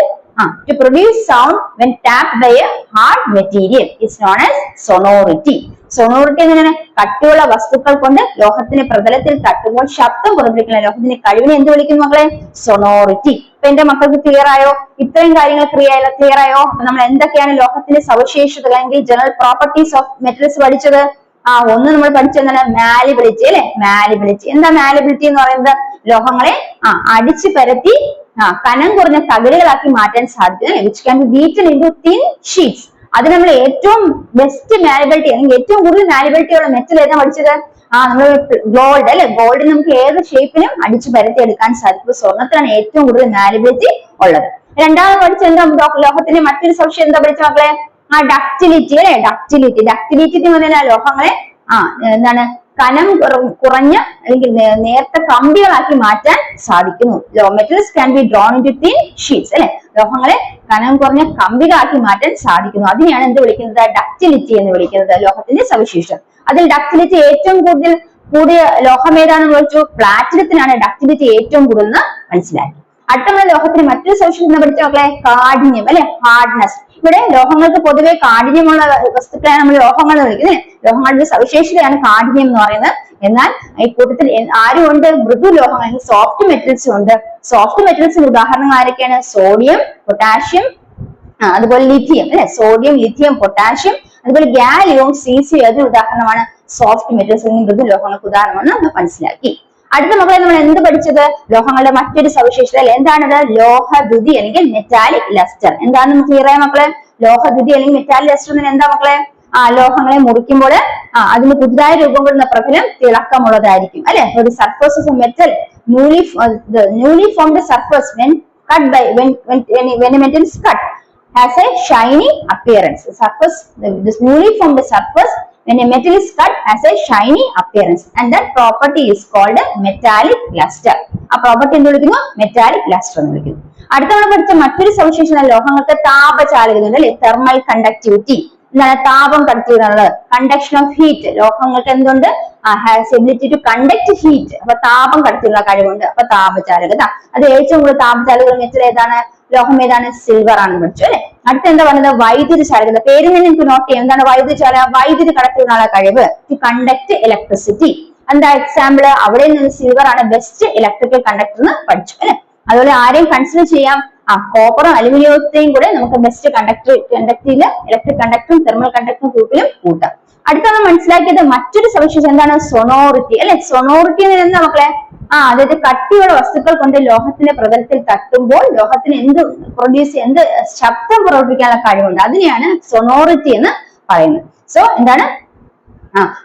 to produce sound when tapped by a hard material is known as sonority. Sonority എങ്ങനെയാണ്? കട്ടിയുള്ള വസ്തുക്കൾ കൊണ്ട് ലോഹത്തിന്റെ പ്രതലത്തിൽ തട്ടുമ്പോൾ ശബ്ദം പുറപ്പെടുവിക്കുന്ന ലോഹത്തിന്റെ കഴിവിനെ എന്ത് വിളിക്കുന്നു മക്കളെ? സൊണോറിറ്റി. അപ്പൊ എന്റെ മക്കൾക്ക് ക്ലിയർ ആയോ? ഇത്രയും കാര്യങ്ങൾ ക്ലിയർ ആയോ? നമ്മൾ എന്തൊക്കെയാണ് ലോഹത്തിന്റെ സവിശേഷതകൾ അല്ലെങ്കിൽ ജനറൽ പ്രോപ്പർട്ടീസ് ഓഫ് മെറ്റൽസ് പഠിച്ചത്? ഒന്ന് നമ്മൾ പഠിച്ചെന്താണ്? മാലിബിലിറ്റി അല്ലെ. മാലിബിലിറ്റി എന്താ? മാലിബിലിറ്റി എന്ന് പറയുന്നത് ലോഹങ്ങളെ അടിച്ചു പരത്തി കനം കുറഞ്ഞ തകിടുകളാക്കി മാറ്റാൻ സാധിക്കും, which can be beaten into thin sheets. അത് നമ്മൾ ഏറ്റവും ബെസ്റ്റ് മാലിബിലിറ്റി അല്ലെങ്കിൽ ഏറ്റവും കൂടുതൽ മാലിബിലിറ്റി ഉള്ള മെറ്റൽ ഏതാ പഠിച്ചത്? നമ്മൾ ഗോൾഡ് അല്ലെ. ഗോൾഡ് നമുക്ക് ഏത് ഷേപ്പിലും അടിച്ചു പരത്തി എടുക്കാൻ സാധിക്കും. സ്വർണ്ണത്തിലാണ് ഏറ്റവും കൂടുതൽ മാലിബിലിറ്റി ഉള്ളത്. രണ്ടാമത് പഠിച്ച എന്താ? ലോഹത്തിന്റെ മറ്റൊരു സവിശേഷത എന്താ പഠിച്ച മക്കളെ? ഡക്റ്റിലിറ്റി അല്ലെ. ഡക്റ്റിലിറ്റി എന്ന് പറഞ്ഞാൽ ലോഹങ്ങളെ എന്താണ് കനം കുറഞ്ഞ അല്ലെങ്കിൽ നേർത്ത കമ്പികളാക്കി മാറ്റാൻ സാധിക്കുന്നു. Metals can be drawn into thin sheets അല്ലെ. ലോഹങ്ങളെ കനം കുറഞ്ഞ കമ്പികളാക്കി മാറ്റാൻ സാധിക്കുന്നു. അതിനെയാണ് എന്ത് വിളിക്കുന്നത്? ഡക്റ്റിലിറ്റി എന്ന് വിളിക്കുന്നത്, ലോഹത്തിന്റെ സവിശേഷത. അതിൽ ഡക്റ്റിലിറ്റി ഏറ്റവും കൂടിയ ലോഹം ഏതാണെന്ന് ചോദിച്ചു. പ്ലാറ്റിനത്തിനാണ് ഡക്റ്റിലിറ്റി ഏറ്റവും കൂടുതൽ മനസ്സിലാക്കി. അടുത്ത ലോഹത്തിന് മറ്റൊരു സവിശേഷത പഠിച്ച മക്കളെ? കാഠിന്യം അല്ലെ, ഹാർഡ്നെസ്. ഇവിടെ ലോഹങ്ങൾക്ക് പൊതുവെ കാഠിന്യമുള്ള വസ്തുക്കളാണ് നമ്മൾ ലോഹങ്ങൾ എന്ന് വിളിക്കുന്നത്. ലോഹങ്ങളുടെ സവിശേഷതയാണ് കാഠിന്യം എന്ന് പറയുന്നത്. എന്നാൽ ഈ കൂട്ടത്തിൽ ആരുമുണ്ട്? മൃദു ലോഹങ്ങൾ, സോഫ്റ്റ് മെറ്റൽസും ഉണ്ട്. സോഫ്റ്റ് മെറ്റൽസിന് ഉദാഹരണങ്ങൾ ആരൊക്കെയാണ്? സോഡിയം, പൊട്ടാഷ്യം, അതുപോലെ ലിഥിയം അല്ലെ. സോഡിയം, ലിഥിയം, പൊട്ടാഷ്യം, അതുപോലെ ഗാലിയവും സീസിയം അതിന് ഉദാഹരണമാണ്. സോഫ്റ്റ് മെറ്റൽസ് മൃദു ലോഹങ്ങൾക്ക് ഉദാഹരണമാണ് നമ്മൾ മനസ്സിലാക്കി. അടുത്ത മക്കളെ നമ്മൾ എന്ത് പഠിച്ചത്? ലോഹങ്ങളുടെ മറ്റൊരു സവിശേഷത എന്താണത്? ലോഹദ്യുതി അല്ലെങ്കിൽ മെറ്റാലിക് ലസ്റ്റർ. എന്താണെന്ന് നമുക്ക് ക്ലിയർ ആയ മക്കളെ? ലോഹദ്യുതി അല്ലെങ്കിൽ മെറ്റാലിക് ലസ്റ്റർ എന്താ മക്കളെ? ലോഹങ്ങളെ മുറിക്കുമ്പോൾ അതിന് പുതുതായി രൂപം കൊള്ളുന്ന പ്രതലം തിളക്കമുള്ളതായിരിക്കും അല്ലെ. ഒരു surface of metal newly formed surface when a metal is cut has a shiny appearance. This newly formed surface when a metal is cut has a shiny appearance and that property is called metallic luster. ആ property എന്ത് വിളിക്കുന്നു? Metallic lustre എന്ന് വിളിക്കുന്നു. അടുത്ത നമ്മൾ പഠിച്ച മറ്റൊരു സവിശേഷത ലോഹങ്ങൾക്ക് താപചാലകത അല്ലെ, തെർമൽ കണ്ടക്ടിവിറ്റി. എന്താണ് താപം കടത്തിയെന്നുള്ളത്? Conduction of heat. ലോഹങ്ങൾക്ക് എന്തുണ്ട്? Has ability to conduct heat. അപ്പൊ താപം കടത്തിയുള്ള കഴിവുണ്ട്. അപ്പൊ താപചാലകത. അത് ഏറ്റവും കൂടുതൽ താപചാലകത മെറ്റൽ ഏതാണ്? ലോഹം ഏതാണ്? സിൽവർ ആണെന്ന് പഠിച്ചു അല്ലെ. അടുത്ത എന്താ പറയുന്നത്? വൈദ്യുതി ചാലകത. പേരിൽ നിന്ന് നിങ്ങൾക്ക് നോട്ട് ചെയ്യാം. എന്താണ് വൈദ്യുതി ചാലകത? വൈദ്യുതി കടത്തിയുള്ള കഴിവ്, ടു കണ്ടക്ട് ഇലക്ട്രിസിറ്റി. എന്താ എക്സാമ്പിൾ? അവിടെ നിന്ന് സിൽവർ ആണ് ബെസ്റ്റ് ഇലക്ട്രിക്കൽ കണ്ടക്ടർ എന്ന് പഠിച്ചു അല്ലെ. അതുപോലെ ആരെയും കൺസിഡർ ചെയ്യാം? കോപ്പറും അലുമിനിയത്തെയും കൂടെ നമുക്ക് ബെസ്റ്റ് കണ്ടക്ടറില് ഇലക്ട്രിക് കണ്ടക്ടറും തെർമൽ കണ്ടക്ടറും ഗ്രൂപ്പിലും കൂട്ടാം. അടുത്ത നമ്മൾ മനസ്സിലാക്കിയത് മറ്റൊരു സവിശേഷത എന്താണ്? സൊണോറിറ്റി അല്ലെ. സൊണോറിറ്റി എന്താ മക്കളെ? അതായത് കട്ടിയുള്ള വസ്തുക്കൾ കൊണ്ട് ലോഹത്തിന്റെ പ്രതലത്തിൽ തട്ടുമ്പോൾ ലോഹത്തിന് എന്ത് ശബ്ദം പുറപ്പെടുവിക്കാനുള്ള കഴിവുണ്ട്, അതിനെയാണ് സൊണോറിറ്റി എന്ന് പറയുന്നത്. സോ എന്താണ്?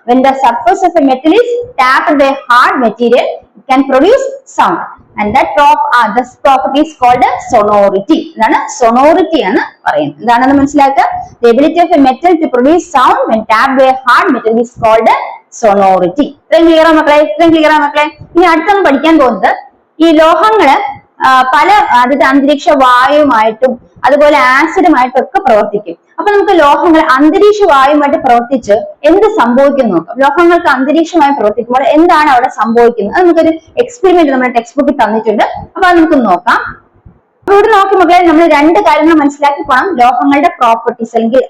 when the surface of a metal is tapped by hard material it can produce sound and that this property is called sonority. ഇതാണ് sonority എന്ന് പറയുന്നത്. എന്താണെന്ന് മനസ്സിലാക്കുക. The ability of a metal to produce sound when tapped by a hard metal is called sonority. ഇത്രയും clear ആ മക്കളെ? ഇനി അടുത്തൊന്ന് പഠിക്കാൻ പോകുന്നത് ഈ ലോഹങ്ങള് പല അന്തരീക്ഷ വായുവുമായിട്ടും അതുപോലെ ആസിഡുമായിട്ടും ഒക്കെ പ്രവർത്തിക്കും. അപ്പൊ നമുക്ക് ലോഹങ്ങൾ അന്തരീക്ഷ വായുമായിട്ട് പ്രവർത്തിച്ച് എന്ത് സംഭവിക്കും നോക്കാം. ലോഹങ്ങൾക്ക് അന്തരീക്ഷമായി പ്രവർത്തിക്കുമ്പോൾ എന്താണ് അവിടെ സംഭവിക്കുന്നത്? അത് നമുക്കൊരു എക്സ്പെരിമെന്റ് നമ്മുടെ ടെക്സ്റ്റ് ബുക്കിൽ തന്നിട്ടുണ്ട്. അപ്പൊ അത് നമുക്ക് നോക്കാം. ഇവിടെ നോക്കി മക്കളെ, നമ്മൾ രണ്ട് കാര്യങ്ങൾ മനസ്സിലാക്കി പോകണം. ലോഹങ്ങളുടെ പ്രോപ്പർട്ടീസ് അല്ലെങ്കിൽ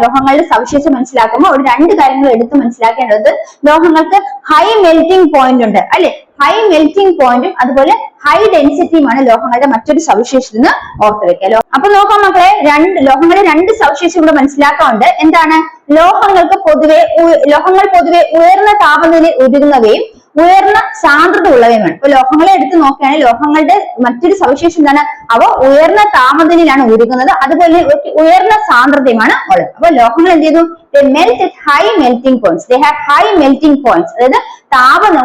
ലോഹങ്ങളുടെ സവിശേഷത മനസ്സിലാക്കുമ്പോൾ അവിടെ രണ്ട് കാര്യങ്ങൾ എടുത്ത് മനസ്സിലാക്കേണ്ടത്, ലോഹങ്ങൾക്ക് ഹൈ മെൽറ്റിംഗ് പോയിന്റ് ഉണ്ട് അല്ലെ. ഹൈ മെൽറ്റിംഗ് പോയിന്റും അതുപോലെ ഹൈ ഡെൻസിറ്റിയുമാണ് ലോഹങ്ങളുടെ മറ്റൊരു സവിശേഷത എന്ന് ഓർത്ത് വെക്കുക. അപ്പൊ നോക്കാം മക്കളെ, ലോഹങ്ങളുടെ രണ്ട് സവിശേഷത കൂടെ മനസ്സിലാക്കാറുണ്ട്. എന്താണ്? ലോഹങ്ങൾ പൊതുവെ ഉയർന്ന താപനിലയിൽ ഉരുകുന്നവയും ഉയർന്ന സാന്ദ്രത ഉള്ളവയുമാണ്. ഇപ്പൊ ലോഹങ്ങളെ എടുത്ത് നോക്കുകയാണെങ്കിൽ ലോഹങ്ങളുടെ മറ്റൊരു സവിശേഷത എന്താണ്? അവ ഉയർന്ന താപനിലയിലാണ് ഉരുകുന്നത്, അതുപോലെ ഉയർന്ന സാന്ദ്രതയുമാണ് ഉള്ളത്. അപ്പൊ ലോഹങ്ങൾ എന്ത് ചെയ്തു? they melt at high melting points. They have high melting points. അതായത്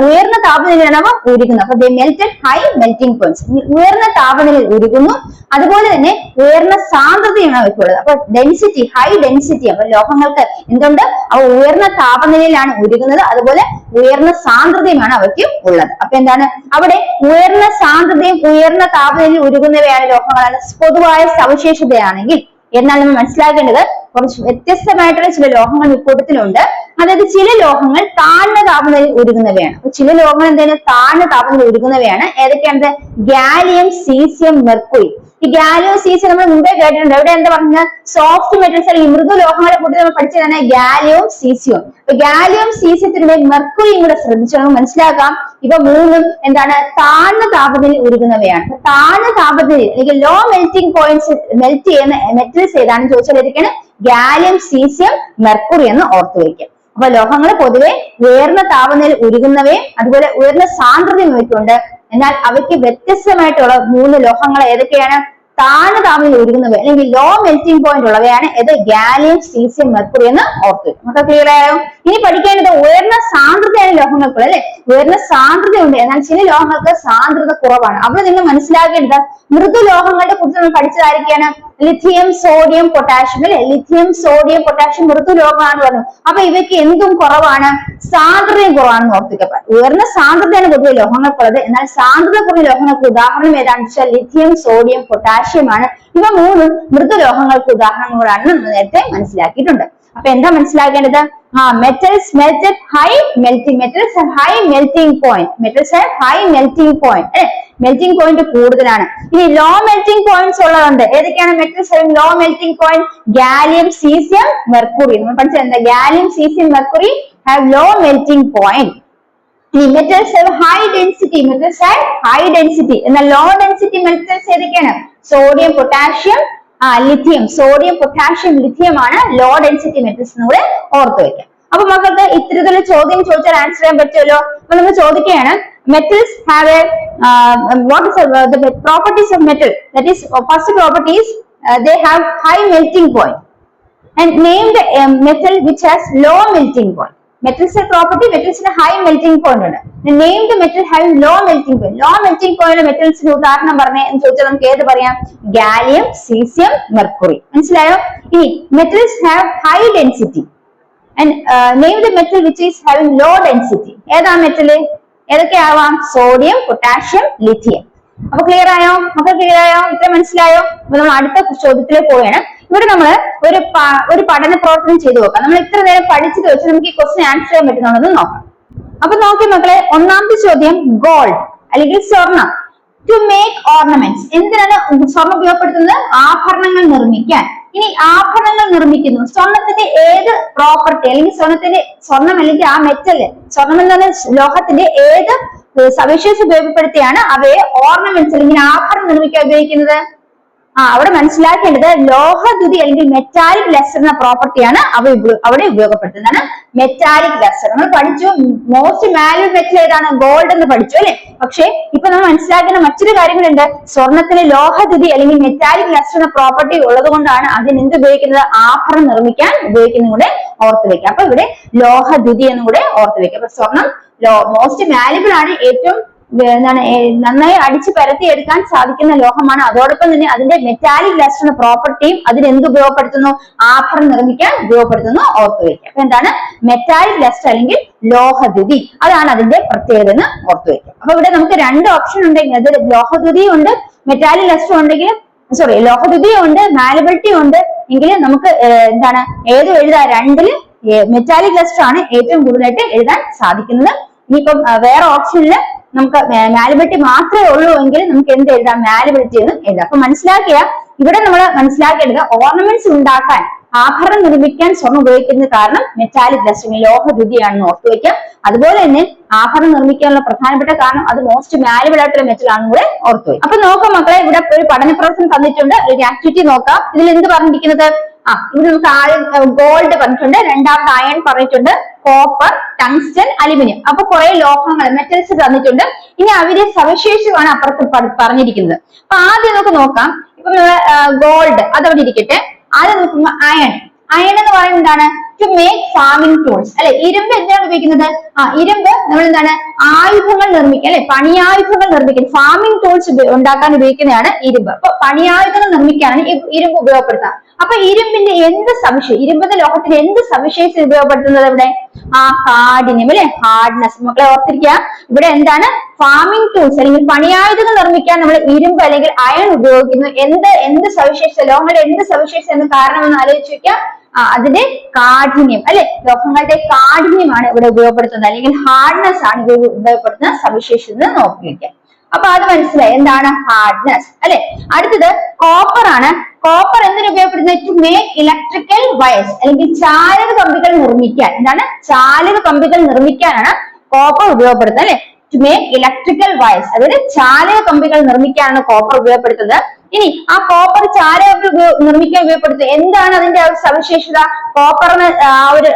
ഉയർന്ന താപനിലയിലാണ് അവ ഉരുകുന്നത്. അപ്പൊ they melt at high melting points. ഉയർന്ന താപനിലയിൽ ഉരുകുന്നു, അതുപോലെ തന്നെ ഉയർന്ന സാന്ദ്രതയാണ് അവയ്ക്കുള്ളത്. അപ്പൊ ഡെൻസിറ്റി, ഹൈ ഡെൻസിറ്റി. അപ്പൊ ലോഹങ്ങൾക്ക് എന്തുണ്ട്? അവ ഉയർന്ന താപനിലയിലാണ് ഉരുകുന്നത്, അതുപോലെ ഉയർന്ന സാന്ദ്രതയുമാണ് അവയ്ക്ക് ഉള്ളത്. അപ്പൊ എന്താണ്? അവിടെ ഉയർന്ന സാന്ദ്രതയും ഉയർന്ന താപനിലയിൽ ഉരുകുന്നവയാണ് ലോഹങ്ങളാണ് പൊതുവായ സവിശേഷതയാണെങ്കിൽ, എന്നാൽ നമ്മൾ മനസ്സിലാക്കേണ്ടത് കുറച്ച് വ്യത്യസ്തമായിട്ടുള്ള ചില ലോഹങ്ങൾ ഇക്കൂട്ടത്തിലുണ്ട്. അതായത് ചില ലോഹങ്ങൾ താഴ്ന്ന താപനിലയിൽ ഉരുകുന്നവയാണ്. അപ്പൊ ചില ലോഹങ്ങൾ എന്താണ്? താഴ്ന്ന താപനിലയിൽ ഉരുകുന്നവയാണ്. ഏതൊക്കെയാണ്? Gallium, caesium, mercury. ഈ ഗാലിയം, സീസിയം നമ്മൾ മുമ്പേ കേട്ടിട്ടുണ്ട്. എവിടെ എന്താ പറഞ്ഞത്? സോഫ്റ്റ് മെറ്റൽസ് അല്ലെങ്കിൽ മൃദു ലോഹങ്ങളെ കൂടി നമ്മൾ പഠിച്ചതാണ് ഗാലിയവും സീസിയവും. അപ്പൊ ഗാലിയം, സീസിയത്തിലൂടെ മെർക്കുറിയും കൂടെ ശ്രദ്ധിച്ചു നമുക്ക് മനസ്സിലാക്കാം. ഇവ മൂന്നും എന്താണ്? താഴ്ന്ന താപനിലയിൽ ഉരുകുന്നവയാണ്. താഴ്ന്ന താപനിലയിൽ അല്ലെങ്കിൽ ലോ മെൽറ്റിംഗ് പോയിന്റ്സ് മെൽറ്റ് ചെയ്യുന്ന മെറ്റൽസ് ഏതാണെന്ന് ചോദിച്ചാൽ ഏതൊക്കെയാണ്? ഗാലിയം, സീസിയം, മെർക്കുറി എന്ന് ഓർത്തു വയ്ക്കുക. അപ്പൊ ലോഹങ്ങൾ പൊതുവെ ഉയർന്ന താപനിലയിൽ ഉരുകുന്നവയും അതുപോലെ ഉയർന്ന സാന്ദ്രതയും ഇവയ്ക്കുണ്ട്. എന്നാൽ അവയ്ക്ക് വ്യത്യസ്തമായിട്ടുള്ള മൂന്ന് ലോഹങ്ങൾ ഏതൊക്കെയാണ്? താഴ്ന്ന താപനിലയിൽ ഉരുകുന്നവ അല്ലെങ്കിൽ ലോ മെൽറ്റിംഗ് പോയിന്റ് ഉള്ളവയാണ്. ഇത് ഗാലിയം, സീസിയം, മെർക്കുറി എന്ന് ഓർത്തു. നമുക്ക് ക്ലിയർ ആയോ? ഇനി പഠിക്കേണ്ടത് ഉയർന്ന സാന്ദ്രതയാണ് ലോഹങ്ങൾക്കുള്ളത് അല്ലെ. ഉയർന്ന സാന്ദ്രതയുണ്ട്, എന്നാൽ ചില ലോഹങ്ങൾക്ക് സാന്ദ്രത കുറവാണ്. അവിടെ നിങ്ങൾ മനസ്സിലാക്കേണ്ടത് മൃദു ലോഹങ്ങളുടെ കുറിച്ച് നമ്മൾ പഠിച്ചതായിരിക്കാണ് ലിഥിയം, സോഡിയം, പൊട്ടാഷ്യം അല്ലെ. ലിഥിയം, സോഡിയം, പൊട്ടാഷ്യം മൃദു ലോഹമാണെന്ന് പറഞ്ഞു. അപ്പൊ ഇവയ്ക്ക് എന്തും കുറവാണ്? സാന്ദ്രതയും കുറവാണെന്ന് ഓർത്തിക്കപ്പ. ഉയർന്ന സാന്ദ്രതയാണ് പൊതുവെ ലോഹങ്ങൾക്കുള്ളത്, എന്നാൽ സാന്ദ്രത കുറഞ്ഞ ലോഹങ്ങൾക്ക് ഉദാഹരണം ഏതാണെന്ന് വെച്ചാൽ ലിഥിയം, സോഡിയം, പൊട്ടാഷ്യമാണ്. ഇവ മൂന്നും മൃദു ലോഹങ്ങൾക്ക് ഉദാഹരണങ്ങളാണെന്ന് നമ്മൾ നേരത്തെ മനസ്സിലാക്കിയിട്ടുണ്ട്. അപ്പൊ എന്താ മനസ്സിലാക്കേണ്ടത്? Metals melt at high melting. Metals have high melting point. Metals have high melting point അല്ലെ. മെൽറ്റിംഗ് പോയിന്റ് കൂടുതലാണ്. ഇനി ലോ മെൽറ്റിംഗ് പോയിന്റ്സ് ഉള്ളതുണ്ട്. ഏതൊക്കെയാണ് metals having low melting point? Gallium, caesium, mercury. നമ്മൾ പഠിച്ചത് എന്താ? Gallium, caesium, mercury have low melting point. metals have high density. Metals have high density. എന്നാൽ low density metals ഏതൊക്കെയാണ്? Sodium, potassium, lithium. Sodium, potassium, lithium ആണ് low density metals എന്ന് കൂടെ ഓർത്ത് വെക്കാം. അപ്പൊ മക്കൾക്ക് ഇത്തരത്തിലുള്ള ചോദ്യം ചോദിച്ചാൽ ആൻസർ ചെയ്യാൻ പറ്റുമല്ലോ. അപ്പൊ നമ്മൾ ചോദിക്കുകയാണ് metals have what is the properties of metal? That is, first property is they have high melting point. And name the metal which has low melting point. മെറ്റൽസിന്റെ പ്രോപ്പർട്ടി, മെറ്റൽസിന്റെ ഹൈ മെൽറ്റിംഗ് പോയിന്റ് ഉണ്ട്. Name the metal having low melting point. Low melting point മെറ്റൽസിന് ഉദാഹരണം പറഞ്ഞേ എന്ന് ചോദിച്ചാൽ നമുക്ക് ഏത് പറയാം? Gallium, caesium, mercury. മനസ്സിലായോ? ഇനി metals have high density and name the metal which is having low density. ഏതാ മെറ്റൽ? ഏതൊക്കെ ആവാം? Sodium, potassium, lithium. അപ്പൊ ക്ലിയർ ആയോ? മക്കൾ ക്ലിയർ ആയോ? ഇത്ര മനസ്സിലായോ? അപ്പൊ നമ്മൾ അടുത്ത ചോദ്യത്തിലേക്ക് പോവുകയാണ്. ഇവിടെ നമ്മൾ ഒരു പഠന പ്രവർത്തനം ചെയ്തു നോക്കാം. നമ്മൾ ഇത്ര നേരം പഠിച്ചത് വെച്ച് നമുക്ക് ഈ ക്വസ്റ്റ്യൻ ആൻസർ ചെയ്യാൻ പറ്റുന്നുണ്ടെന്ന് നോക്കാം. അപ്പൊ നോക്കി മക്കളെ, ഒന്നാമത്തെ ചോദ്യം ഗോൾഡ് അല്ലെങ്കിൽ സ്വർണം. To make ornaments. എന്തിനാണ് സ്വർണം ഉപയോഗപ്പെടുത്തുന്നത്? ആഭരണങ്ങൾ നിർമ്മിക്കാൻ. ഇനി ആഭരണങ്ങൾ നിർമ്മിക്കുന്നു. സ്വർണത്തിന്റെ ഏത് പ്രോപ്പർട്ടി അല്ലെങ്കിൽ സ്വർണം അല്ലെങ്കിൽ ആ മെറ്റൽ, സ്വർണം എന്ന് പറഞ്ഞ ലോഹത്തിന്റെ ഏത് സവിശേഷത ഉപയോഗപ്പെടുത്തിയാണ് അവയെ ഓർണമെന്റ്സ് അല്ലെങ്കിൽ ആഭരണം നിർമ്മിക്കാൻ ഉപയോഗിക്കുന്നത്? അവിടെ മനസ്സിലാക്കേണ്ടത് ലോഹദ്യുതി അല്ലെങ്കിൽ മെറ്റാലിക് ലെസ്റ്റർ എന്ന പ്രോപ്പർട്ടിയാണ് അവിടെ ഉപയോഗപ്പെടുത്തുന്നത്. മെറ്റാലിക് ലെസ്റ്റർ നമ്മൾ പഠിച്ചു. മോസ്റ്റ് വാല്യൂഡ് മെറ്റൽ ഏതാണ്? ഗോൾഡ് എന്ന് പഠിച്ചു അല്ലെ? പക്ഷെ ഇപ്പൊ നമ്മൾ മനസ്സിലാക്കുന്ന മറ്റൊരു കാര്യങ്ങളുണ്ട്. സ്വർണത്തിലെ ലോഹദ്യുതി അല്ലെങ്കിൽ മെറ്റാലിക് ലെസ്റ്റർ എന്ന പ്രോപ്പർട്ടി ഉള്ളത് കൊണ്ടാണ് അതിന് എന്ത് ഉപയോഗിക്കുന്നത്? ആഭരണം നിർമ്മിക്കാൻ ഉപയോഗിക്കുന്നത് കൂടെ ഓർത്ത് വെക്കുക. അപ്പൊ ഇവിടെ ലോഹദ്യുതി എന്നും കൂടെ ഓർത്ത് വെക്കുക. അപ്പൊ സ്വർണം മോസ്റ്റ് വാല്യുബിൾ ആണ്, ഏറ്റവും നന്നായി അടിച്ചു പരത്തിയെടുക്കാൻ സാധിക്കുന്ന ലോഹമാണ്. അതോടൊപ്പം തന്നെ അതിന്റെ മെറ്റാലിക് ലെസ്റ്റർ പ്രോപ്പർട്ടിയും അതിനെന്ത് ഉപയോഗപ്പെടുത്തുന്നു? ആഭരണം നിർമ്മിക്കാൻ ഉപയോഗപ്പെടുത്തുന്നു. ഓർത്തു വയ്ക്കുക. അപ്പൊ എന്താണ് മെറ്റാലിക് ലെസ്റ്റർ അല്ലെങ്കിൽ ലോഹദ്യുതി? അതാണ് അതിന്റെ പ്രത്യേകത എന്ന് ഓർത്തു വയ്ക്കുക. അപ്പൊ ഇവിടെ നമുക്ക് രണ്ട് ഓപ്ഷൻ ഉണ്ടെങ്കിൽ, അത് ലോഹദ്യുതിയും ഉണ്ട് മെറ്റാലിക് ലെസ്റ്റർ ഉണ്ടെങ്കിൽ, ലോഹദ്യുതിയും ഉണ്ട് മാലബിലിറ്റി ഉണ്ട് എങ്കിൽ നമുക്ക് എന്താണ് ഏത് എഴുതാം? രണ്ടില് മെറ്റാലിക് ലെസ്റ്റർ ആണ് ഏറ്റവും കൂടുതലായിട്ട് എഴുതാൻ സാധിക്കുന്നത്. ഇനിയിപ്പം വേറെ ഓപ്ഷനില് നമുക്ക് മാലബിലിറ്റി മാത്രമേ ഉള്ളൂ എങ്കിൽ നമുക്ക് എന്ത് എഴുതാം? മാലബിലിറ്റി എന്ന് എഴുതാം. അപ്പൊ മനസ്സിലാക്കിയ ഇവിടെ നമ്മൾ മനസ്സിലാക്കേണ്ടത് ഓർണമെന്റ്സ് ഉണ്ടാക്കാൻ, ആഭരണം നിർമ്മിക്കാൻ സ്വർണ്ണം ഉപയോഗിക്കുന്നത് കാരണം മെറ്റാലിക് ലെസ്റ്റർ ലോഹദ്യുതിയാണെന്ന് ഓർത്തു വയ്ക്കുക. അതുപോലെ തന്നെ ആഭരണം നിർമ്മിക്കാനുള്ള പ്രധാനപ്പെട്ട കാരണം അത് മോസ്റ്റ് വാല്യുബിൾ ആയിട്ടുള്ള മെറ്റൽ ആണെന്ന് കൂടെ ഓർത്തു വയ്ക്കുക. അപ്പൊ നോക്കാം മക്കളെ, ഇവിടെ ഒരു പഠന പ്രവർത്തനം തന്നിട്ടുണ്ട്. ഒരു ആക്ടിവിറ്റി നോക്കാം. ഇതിൽ എന്ത് പറഞ്ഞിരിക്കുന്നത്? ഇവിടെ നമുക്ക് ആദ്യം ഗോൾഡ് പറഞ്ഞിട്ടുണ്ട്, രണ്ടാമത് അയൺ പറഞ്ഞിട്ടുണ്ട്, കോപ്പർ, ടങ്സ്റ്റൻ, അലുമിനിയം. അപ്പൊ കുറെ ലോഹങ്ങൾ മെറ്റൽസ് തന്നിട്ടുണ്ട്. ഇനി അവരുടെ സവിശേഷതയാണ് അപ്പുറത്ത് പറഞ്ഞിരിക്കുന്നത്. അപ്പൊ ആദ്യം നമുക്ക് നോക്കാം. ഇപ്പൊ ഗോൾഡ് അതവിടെ ഇരിക്കട്ടെ. ആദ്യം നോക്കുമ്പോ അയൺ. അയൺ എന്ന് പറയുന്നത് എന്താണ്? ടു മേക്ക് ഫാമിംഗ് ടൂൾസ് അല്ലെ? ഇരുമ്പ് എന്തിനാണ് ഉപയോഗിക്കുന്നത്? ഇരുമ്പ് നമ്മൾ എന്താണ്? ആയുധങ്ങൾ നിർമ്മിക്കാൻ അല്ലെ? പണിയായുധങ്ങൾ നിർമ്മിക്കാൻ, ഫാമിംഗ് ടൂൾസ് ഉണ്ടാക്കാൻ ഉപയോഗിക്കുന്നതാണ് ഇരുമ്പ്. അപ്പൊ പണിയായുധങ്ങൾ നിർമ്മിക്കാനാണ് ഇരുമ്പ് ഉപയോഗപ്പെടുത്തുക. അപ്പൊ ഇരുമ്പിന്റെ എന്ത് സവിശേഷ, ഇരുമ്പെന്ന ലോഹത്തിന്റെ എന്ത് സവിശേഷത ഉപയോഗപ്പെടുത്തുന്നത് ഇവിടെ? കാഠിന്യം അല്ലെ? ഹാർഡ്നെസ്. മക്കളെ ഓർത്തിരിക്കുക, ഇവിടെ എന്താണ്? ഫാമിംഗ് ടൂൾസ് അല്ലെങ്കിൽ പണിയായുധങ്ങൾ നിർമ്മിക്കാൻ നമ്മൾ ഇരുമ്പ് അല്ലെങ്കിൽ അയൺ ഉപയോഗിക്കുന്നു. എന്ത് സവിശേഷത, ലോഹങ്ങളുടെ എന്ത് സവിശേഷത എന്ന് കാരണം എന്ന് ആലോചിച്ച് വെക്കാം. അതിന്റെ കാഠിന്യം അല്ലെ? ലോഹങ്ങളുടെ കാഠിന്യമാണ് ഇവിടെ ഉപയോഗപ്പെടുത്തുന്നത്, അല്ലെങ്കിൽ ഹാർഡ്നെസ് ആണ് ഉപയോഗപ്പെടുത്തുന്ന സവിശേഷത നോക്കി വെക്കാം. അപ്പൊ അത് മനസ്സിലായി എന്താണ് ഹാർഡ്നെസ് അല്ലെ? അടുത്തത് കോപ്പർ ആണ്. കോപ്പർ എന്തിനു ഉപയോഗപ്പെടുത്തുന്നത്? ടു മേക്ക് ഇലക്ട്രിക്കൽ വയർസ് അല്ലെങ്കിൽ ചാലക കമ്പികൾ നിർമ്മിക്കാൻ. എന്താണ്? ചാലക കമ്പികൾ നിർമ്മിക്കാനാണ് കോപ്പർ ഉപയോഗപ്പെടുത്തുന്നത് അല്ലെ? ടു മേക്ക് ഇലക്ട്രിക്കൽ വയർസ്, അതായത് ചാലക കമ്പികൾ നിർമ്മിക്കാനാണ് കോപ്പർ ഉപയോഗപ്പെടുത്തുന്നത്. ഇനി ആ കോപ്പർ ചാലക നിർമ്മിക്കാൻ ഉപയോഗപ്പെടുത്തുന്നത് എന്താണ്? അതിന്റെ സവിശേഷത കോപ്പറിന് ആ ഒരു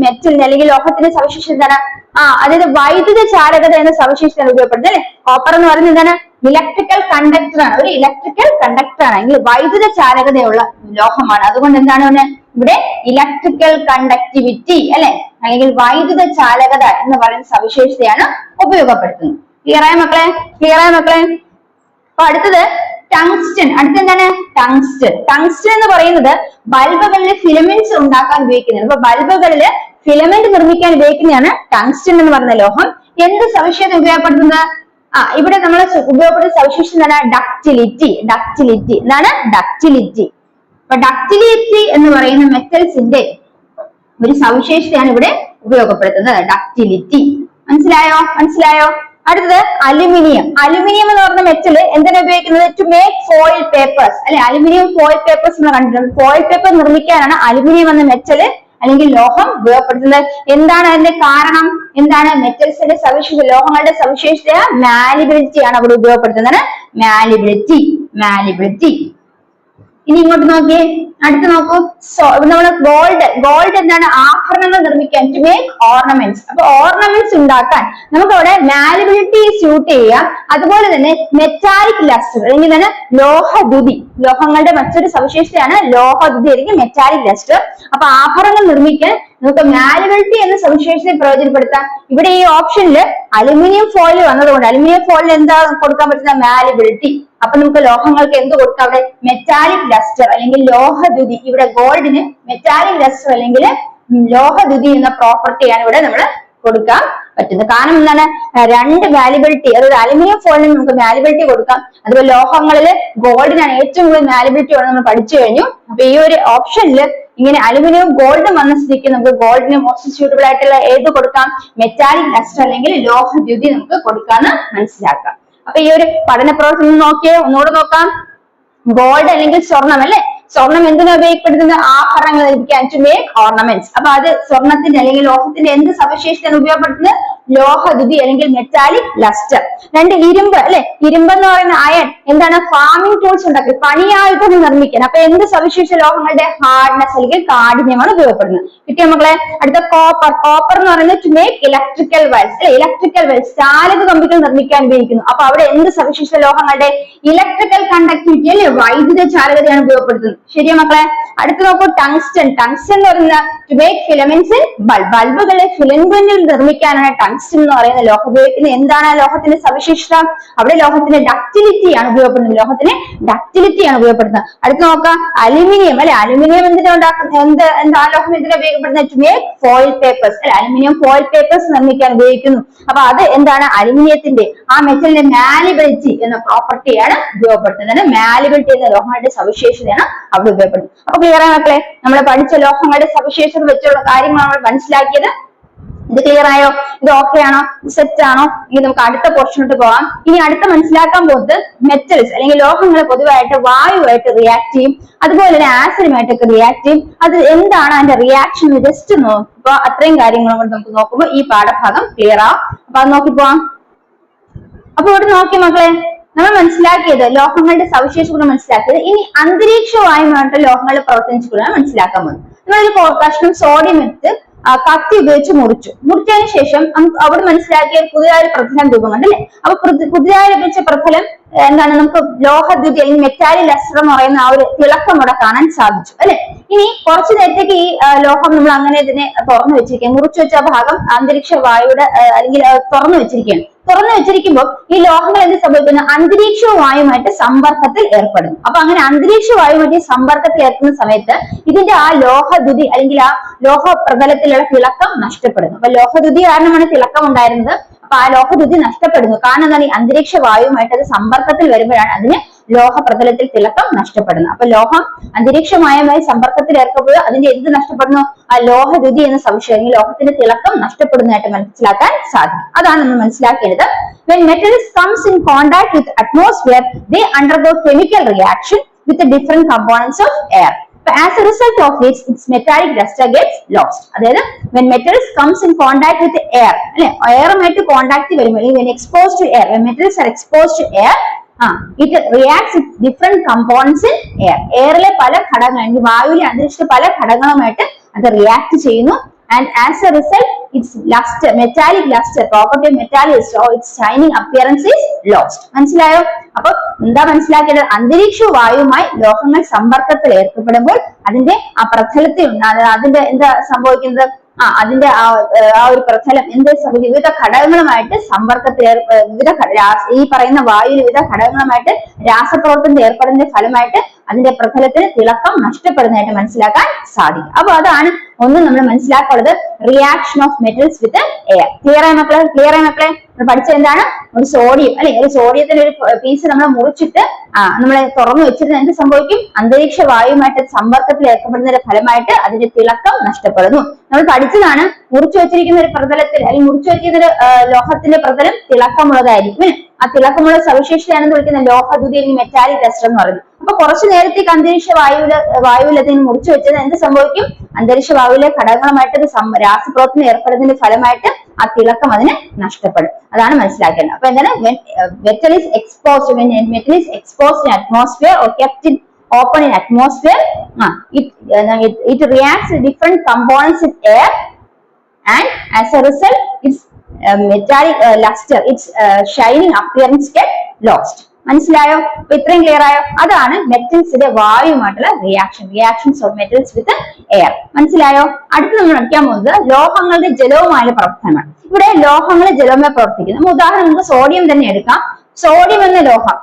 മെറ്റലിന് അല്ലെങ്കിൽ ലോഹത്തിന്റെ സവിശേഷത എന്താണ്? അതായത് വൈദ്യുത ചാലകത എന്ന സവിശേഷതയാണ് ഉപയോഗപ്പെടുന്നത് അല്ലെ? കോപ്പർ എന്ന് പറയുന്നത് എന്താണ്? ഇലക്ട്രിക്കൽ കണ്ടക്ടർ ആണ്. ഒരു ഇലക്ട്രിക്കൽ കണ്ടക്ടർ ആണ്, എങ്കിൽ വൈദ്യുത ചാലകതയുള്ള ലോഹമാണ്. അതുകൊണ്ട് എന്താണ് ഇവിടെ ഇലക്ട്രിക്കൽ കണ്ടക്ടിവിറ്റി അല്ലെ, അല്ലെങ്കിൽ വൈദ്യുത ചാലകത എന്ന് പറയുന്ന സവിശേഷതയാണ് ഉപയോഗപ്പെടുത്തുന്നത്. ക്ലിയർ ആയ മക്കളെ? ക്ലിയർ ആയ മക്കളെ? അപ്പൊ അടുത്തത് ടങ്സ്റ്റൻ. അടുത്തെന്താണ്? ടങ്സ്റ്റൻ. ടങ്സ്റ്റൻ എന്ന് പറയുന്നത് ബൾബുകളിലെ ഫിലമെന്റ്സ് ഉണ്ടാക്കാൻ ഉപയോഗിക്കുന്നത്. അപ്പൊ ബൾബുകളില് ഫിലമെന്റ് നിർമ്മിക്കാൻ ഉപയോഗിക്കുന്നതാണ് ടങ്സ്റ്റൻ എന്ന് പറയുന്ന ലോഹം. എന്ത് സവിശേഷത ഉപയോഗപ്പെടുത്തുന്നത്? ഇവിടെ നമ്മൾ ഉപയോഗപ്പെടുന്ന സവിശേഷത എന്താണ്? ഡക്റ്റിലിറ്റി. ഡക്റ്റിലിറ്റി എന്താണ്? ഡക്റ്റിലിറ്റി. അപ്പൊ ഡക്റ്റിലിറ്റി എന്ന് പറയുന്ന മെറ്റൽസിന്റെ ഒരു സവിശേഷതയാണ് ഇവിടെ ഉപയോഗപ്പെടുത്തുന്നത്, ഡക്റ്റിലിറ്റി. മനസ്സിലായോ? മനസ്സിലായോ? അടുത്തത് അലുമിനിയം. അലുമിനിയം എന്ന് പറഞ്ഞ മെറ്റൽ എന്തിനാ ഉപയോഗിക്കുന്നത്? ടു മേക്ക് ഫോയിൽ പേപ്പേഴ്സ് അല്ലെ? അലുമിനിയം ഫോയിൽ പേപ്പേഴ്സ് എന്ന് കണ്ടിട്ടുണ്ട്. ഫോയിൽ പേപ്പർ നിർമ്മിക്കാനാണ് അലുമിനിയം എന്ന മെറ്റൽ അല്ലെങ്കിൽ ലോഹം ഉപയോഗപ്പെടുത്തുന്നത്. എന്താണ് അതിന്റെ കാരണം? എന്താണ്? മെറ്റൽസിന്റെ സവിശേഷത, ലോഹങ്ങളുടെ സവിശേഷത മാലിബിലിറ്റി ആണ് അവിടെ ഉപയോഗപ്പെടുത്തുന്നത്. Malleability, malleability. ഇനി ഇങ്ങോട്ട് നോക്കിയേ, അടുത്ത് നോക്കൂ. നമ്മള് ഗോൾഡ് എന്താണ്? ആഭരണങ്ങൾ നിർമ്മിക്കാൻ, ടു മേക്ക് ഓർണമെന്റ്സ്. അപ്പൊ ഓർണമെന്റ്സ് ഉണ്ടാക്കാൻ നമുക്ക് അവിടെ മാലിബിലിറ്റി സ്യൂട്ട് ചെയ്യാം. അതുപോലെ തന്നെ മെറ്റാലിക് ലസ്റ്റർ അല്ലെങ്കിൽ തന്നെ ലോഹദ്യുതി, ലോഹങ്ങളുടെ മറ്റൊരു സവിശേഷതയാണ് ലോഹദ്യുതി അല്ലെങ്കിൽ മെറ്റാലിക് ലസ്റ്റർ. അപ്പൊ ആഭരണങ്ങൾ നിർമ്മിക്കാൻ നമുക്ക് മാലിബിലിറ്റി എന്ന സവിശേഷതയെ പ്രയോജനപ്പെടുത്താം. ഇവിടെ ഈ ഓപ്ഷനിൽ അലുമിനിയം ഫോയിൽ വന്നതുകൊണ്ട് അലുമിനിയം ഫോയിലിൽ എന്താ കൊടുക്കാൻ പറ്റുന്ന മാലിബിലിറ്റി. അപ്പൊ നമുക്ക് ലോഹങ്ങൾക്ക് എന്ത് കൊടുക്കാം? അവിടെ മെറ്റാലിക് ലസ്റ്റർ അല്ലെങ്കിൽ ലോഹദ്യുതി. ഇവിടെ ഗോൾഡിന് മെറ്റാലിക് ലസ്റ്റർ അല്ലെങ്കിൽ ലോഹദ്യുതി എന്ന പ്രോപ്പർട്ടിയാണ് ഇവിടെ നമ്മൾ കൊടുക്കാൻ പറ്റുന്നത്. കാരണം എന്താണ്? രണ്ട് മാലിബിലിറ്റി, അതായത് അലുമിനിയം ഫോയിലിന് നമുക്ക് മാലിബിലിറ്റി കൊടുക്കാം. അതുപോലെ ലോഹങ്ങളിൽ ഗോൾഡിനാണ് ഏറ്റവും കൂടുതൽ മാലിബിലിറ്റി ഉള്ളത് നമ്മൾ പഠിച്ചു കഴിഞ്ഞു. അപ്പൊ ഈ ഒരു ഓപ്ഷനിൽ ഇങ്ങനെ അലുമിനിയം ഗോൾഡും വന്ന സ്ഥിതിക്ക് നമുക്ക് ഗോൾഡിന് മോസ്റ്റ് സ്യൂട്ടബിൾ ആയിട്ടുള്ള ഏത് കൊടുക്കാം? മെറ്റാലിക് ലസ്റ്റർ അല്ലെങ്കിൽ ലോഹദ്യുതി നമുക്ക് കൊടുക്കാന്ന് മനസ്സിലാക്കാം. അപ്പൊ ഈ ഒരു പഠന പ്രവർത്തനം നോക്കിയേ, ഒന്നുകൂടെ നോക്കാം. ഗോൾഡ് അല്ലെങ്കിൽ സ്വർണം അല്ലെ, സ്വർണം എന്തിനാ ഉപയോഗപ്പെടുത്തുന്നത്? ആഭരണങ്ങൾ നിർമ്മിക്കാൻ, ടു മേക്ക് ഓർണമെന്റ്സ്. അപ്പൊ അത് സ്വർണത്തിന്റെ അല്ലെങ്കിൽ ലോഹത്തിന്റെ എന്ത് സവിശേഷതയാണ് ഉപയോഗപ്പെടുത്തുന്നത്? ലോഹദ്യുതി അല്ലെങ്കിൽ മെറ്റാലിക് ലസ്റ്റർ. രണ്ട് ഇരുമ്പ് അല്ലെ, ഇരുമ്പ് എന്ന് പറയുന്ന അയൺ എന്താണ്? ഫാമിംഗ് ടൂൾസ് ഉണ്ടാക്കി പണിയായുധങ്ങൾ നിർമ്മിക്കാൻ. അപ്പൊ എന്ത് സവിശേഷ ലോഹങ്ങളുടെ? ഹാർഡ്നെസ് അല്ലെങ്കിൽ കാഠിന്യമാണ് ഉപയോഗപ്പെടുന്നത്. കിട്ടിയ മക്കളെ? അടുത്ത കോപ്പർ. കോപ്പർ എന്ന് പറയുന്നത് ടു മേക്ക് ഇലക്ട്രിക്കൽ വയർസ് അല്ലെ, ഇലക്ട്രിക്കൽ വയർസ് ചാലക കമ്പികൾ നിർമ്മിക്കാൻ ഉപയോഗിക്കുന്നു. അപ്പൊ അവിടെ എന്ത് സവിശേഷ ലോഹങ്ങളുടെ? ഇലക്ട്രിക്കൽ കണ്ടക്ടിവിറ്റി അല്ലെ, വൈദ്യുത ചാലകതയാണ് ഉപയോഗപ്പെടുത്തുന്നത്. ശരിയാ മക്കളെ? അടുത്ത് നോക്കൂ, ടങ്സ്റ്റൺ. ടങ്സ്റ്റൺ എന്ന് പറയുന്നത് to make filaments in bulb. ബൾബുകളെ ഫിലമെന്റുകൾ നിർമ്മിക്കാനാണ് ടങ്സ്റ്റൺ എന്ന് പറയുന്ന ലോഹം ഉപയോഗിക്കുന്നത്. എന്താണ് ലോഹത്തിന്റെ സവിശേഷത? അവിടെ ലോഹത്തിന്റെ ഡക്റ്റിലിറ്റി ആണ് ഉപയോഗപ്പെടുന്നത്. ലോഹത്തിന് ഡക്റ്റിലിറ്റി ആണ് ഉപയോഗപ്പെടുന്നത്. അടുത്ത് നോക്കാം, അലുമിനിയം അല്ലെ. അലുമിനിയം എന്തിനാ ഉണ്ടാക്കുന്നത്? എന്താ ലോഹം എന്തിനാ ഉപയോഗപ്പെടുന്നത്? ടു മേക്ക് ഫോയിൽ പേപ്പേഴ്സ് അല്ലെ, അലുമിനിയം ഫോയിൽ പേപ്പേഴ്സ് നിർമ്മിക്കാൻ ഉപയോഗിക്കുന്നു. അപ്പൊ അത് എന്താണ്? അലുമിനിയത്തിന്റെ ആ മെറ്റലിന്റെ മാലിബിലിറ്റി എന്ന പ്രോപ്പർട്ടിയാണ് ഉപയോഗപ്പെടുത്തുന്നത്. മാലിബിലിറ്റി എന്ന ലോഹങ്ങളുടെ സവിശേഷതയാണ് അവിടെ ഉപയോഗപ്പെടുന്നത്. അപ്പൊ ക്ലിയർ ആണ് മക്കളെ? നമ്മൾ പഠിച്ച ലോഹങ്ങളുടെ സവിശേഷത വെച്ചുള്ള കാര്യങ്ങളാണ് നമ്മൾ മനസ്സിലാക്കിയത്. ഇത് ക്ലിയർ ആയോ? ഇത് ഓക്കെ ആണോ? സെറ്റ് ആണോ? ഇനി നമുക്ക് അടുത്ത പോർഷനോട്ട് പോകാം. ഇനി അടുത്ത മനസ്സിലാക്കാൻ പോകുന്നത് മെറ്റൽസ് അല്ലെങ്കിൽ ലോഹങ്ങൾ പൊതുവായിട്ട് വായുവായിട്ട് റിയാക്ട് ചെയ്യും, അതുപോലെ തന്നെ ആസിഡുമായിട്ടൊക്കെ റിയാക്ട് ചെയ്യും. അത് എന്താണ് അതിന്റെ റിയാക്ഷൻ ജസ്റ്റ് നോക്കുമ്പോ അത്രയും കാര്യങ്ങളും കൊണ്ട് നമുക്ക് നോക്കുമ്പോൾ ഈ പാഠഭാഗം ക്ലിയർ ആവും. അപ്പൊ അത് നോക്കി പോവാം. അപ്പൊ ഇവിടെ നോക്കി മക്കളെ, നമ്മൾ മനസ്സിലാക്കിയത് ലോഹങ്ങളുടെ സവിശേഷതകൾ മനസ്സിലാക്കിയത്. ഇനി അന്തരീക്ഷ വായുമായിട്ട് ലോഹങ്ങൾ പ്രവർത്തിച്ചുകൊണ്ടാണ് മനസ്സിലാക്കാൻ പോകുന്നത്. നമ്മളൊരു കഷ്ണം സോഡിയം എടുത്ത് കത്തി ഉപയോഗിച്ച് മുറിച്ചതിന് ശേഷം അവിടെ മനസ്സിലാക്കിയ പുതിയതായ പ്രതലം രൂപം കണ്ടല്ലേ. അപ്പൊ പുതിയതായി ലഭിച്ച പ്രതലം എന്താണ്? നമുക്ക് ലോഹദ്യുതി അല്ലെങ്കിൽ മെറ്റാലിക് ലസ്റ്റർ എന്ന് പറയുന്ന ആ ഒരു തിളക്കം അവിടെ കാണാൻ സാധിച്ചു അല്ലെ. ഇനി കുറച്ചു നേരത്തേക്ക് ഈ ലോഹം നമ്മൾ അങ്ങനെ ഇതിനെ തുറന്നു വെച്ചിരിക്കുകയാണ്. മുറിച്ചു വെച്ച ഭാഗം അന്തരീക്ഷ വായുയുടെ അല്ലെങ്കിൽ തുറന്നു വെച്ചിരിക്കുകയാണ്. തുറന്നു വെച്ചിരിക്കുമ്പോൾ ഈ ലോഹങ്ങൾ എന്ത് സംഭവിക്കുന്നു? അന്തരീക്ഷ വായുമായിട്ട് സമ്പർക്കത്തിൽ ഏർപ്പെടുന്നു. അപ്പൊ അങ്ങനെ അന്തരീക്ഷ വായുമായിട്ട് സമ്പർക്കത്തിൽ ഏർപ്പെടുന്ന സമയത്ത് ഇതിന്റെ ആ ലോഹദ്യുതി അല്ലെങ്കിൽ ആ ലോഹ പ്രതലത്തിലുള്ള തിളക്കം നഷ്ടപ്പെടുന്നു. അപ്പൊ ലോഹദ്യുതി കാരണമാണ് തിളക്കം ഉണ്ടായിരുന്നത്. അപ്പൊ ആ ലോഹദ്യുതി നഷ്ടപ്പെടുന്നു. കാരണം എന്താണ്? ഈ അന്തരീക്ഷ വായുമായിട്ട് അത് സമ്പർക്കത്തിൽ വരുമ്പോഴാണ് അതിന് ലോഹ പ്രതലത്തിൽ തിളക്കം നഷ്ടപ്പെടുന്നത്. അപ്പൊ ലോഹം അന്തരീക്ഷമായുമായി സമ്പർക്കത്തിൽ ഏർപ്പെടുമ്പോൾ അതിന്റെ എന്ത് നഷ്ടപ്പെടുന്നു? ആ ലോഹദ്യുതി എന്ന സവിശേഷത ലോഹത്തിന്റെ തിളക്കം നഷ്ടപ്പെടുന്നതായിട്ട് മനസ്സിലാക്കാൻ സാധിക്കും. അതാണ് നമ്മൾ മനസ്സിലാക്കിയത്. When metals comes in contact with atmosphere, they undergo chemical reaction with the different components of air. But as a result of which its metallic luster gets lost. അതായത് when metals comes in contact with the air അല്ലെ, എയറുമായിട്ട് contact വരുമ്പോൾ when exposed to air, when metals are exposed to air, it reacts with different components in air. എയറിലെ പല ഘടകങ്ങൾ, വായുവിലെ അന്തരീക്ഷത്തിലെ പല ഘടകങ്ങളുമായിട്ട് അത് react ചെയ്യുന്നു. And as a result, its luster, metallic luster, property of metallic luster or its shining appearance is lost. മനസ്സിലായോ? അപ്പൊ എന്താ മനസ്സിലാക്കേണ്ടത്? അന്തരീക്ഷ വായുമായി ലോഹങ്ങൾ സമ്പർക്കത്തിൽ ഏർപ്പെടുമ്പോൾ അതിന്റെ ആ പ്രതലത്തിൽ അതിന്റെ എന്താ സംഭവിക്കുന്നത്? അതിന്റെ ആ ഒരു പ്രതലം എന്ത് സംഭവിക്കും? വിവിധ ഘടകങ്ങളുമായിട്ട് സമ്പർക്കത്തിൽ ഈ പറയുന്ന വായു വിവിധ ഘടകങ്ങളുമായിട്ട് രാസപ്രവർത്തനത്തിൽ ഏർപ്പെടുന്നതിന്റെ ഫലമായിട്ട് അതിന്റെ പ്രതലത്തിന് തിളക്കം നഷ്ടപ്പെടുന്നതായിട്ട് മനസ്സിലാക്കാൻ സാധിക്കും. അപ്പൊ അതാണ് ഒന്ന് നമ്മൾ മനസ്സിലാക്കാനുള്ളത്, reaction of metals with air. Clear ആയ മക്കളെ? ക്ലിയർ ആയ മക്കളെ? പഠിച്ചത് എന്താണ്? ഒരു സോഡിയം അല്ലെ, ഒരു സോഡിയത്തിന്റെ ഒരു പീസ് നമ്മൾ മുറിച്ചിട്ട് നമ്മൾ തുറന്നു വെച്ചിരുന്ന എന്ത് സംഭവിക്കും? അന്തരീക്ഷ വായുമായിട്ട് സമ്പർക്കത്തിൽ ഏർപ്പെടുന്നതിന്റെ ഫലമായിട്ട് അതിന്റെ തിളക്കം നഷ്ടപ്പെടുന്നു. നമ്മൾ പഠിച്ചതാണ് മുറിച്ചു വെച്ചിരിക്കുന്ന ഒരു പ്രതലത്തിൽ അല്ലെങ്കിൽ മുറിച്ചു വെച്ചിരിക്കുന്ന ഒരു ലോഹത്തിന്റെ പ്രതലം തിളക്കമുള്ളതായിരിക്കും. ആ തിളക്കമുള്ള സവിശേഷതയാണെന്ന് വിളിക്കുന്ന ലോഹദ്യുതി അല്ലെങ്കിൽ മെറ്റാലിക് ലസ്റ്റർ എന്ന് പറയുന്നത്. അപ്പൊ കുറച്ചു നേരത്തേക്ക് അന്തരീക്ഷ വായുവിൽ അതിന് മുറിച്ചു വെച്ചത് എന്ത് സംഭവിക്കും? അന്തരീക്ഷ വായുവിലെ ഘടകങ്ങളുമായിട്ട് രാസപ്രവർത്തനം ഏർപ്പെടുന്നതിന്റെ ഫലമായിട്ട് ആ തിളക്കം അതിന് നഷ്ടപ്പെടും. അതാണ് മനസ്സിലാക്കേണ്ടത്. അപ്പൊ എന്താണ്? metal is exposed, when metal is exposed in atmosphere or kept in open in atmosphere, it reacts with different components in air, and as a result its metallic luster, its shining appearance get lost. മനസ്സിലായോ? അപ്പൊ ഇത്രയും clear ആയോ? അതാണ് മെറ്റൽസിന്റെ വായുമായിട്ടുള്ള reactions of metals with air. മനസ്സിലായോ? അടുത്ത് നമ്മൾ പഠിക്കാൻ പോകുന്നത് ലോഹങ്ങളുടെ ജലവുമായുള്ള പ്രവർത്തനമാണ്. ഇവിടെ ലോഹങ്ങൾ ജലവുമായി പ്രവർത്തിക്കുന്നു. നമ്മൾ ഉദാഹരണം നമുക്ക് സോഡിയം തന്നെ എടുക്കാം. സോഡിയം എന്ന ലോഹം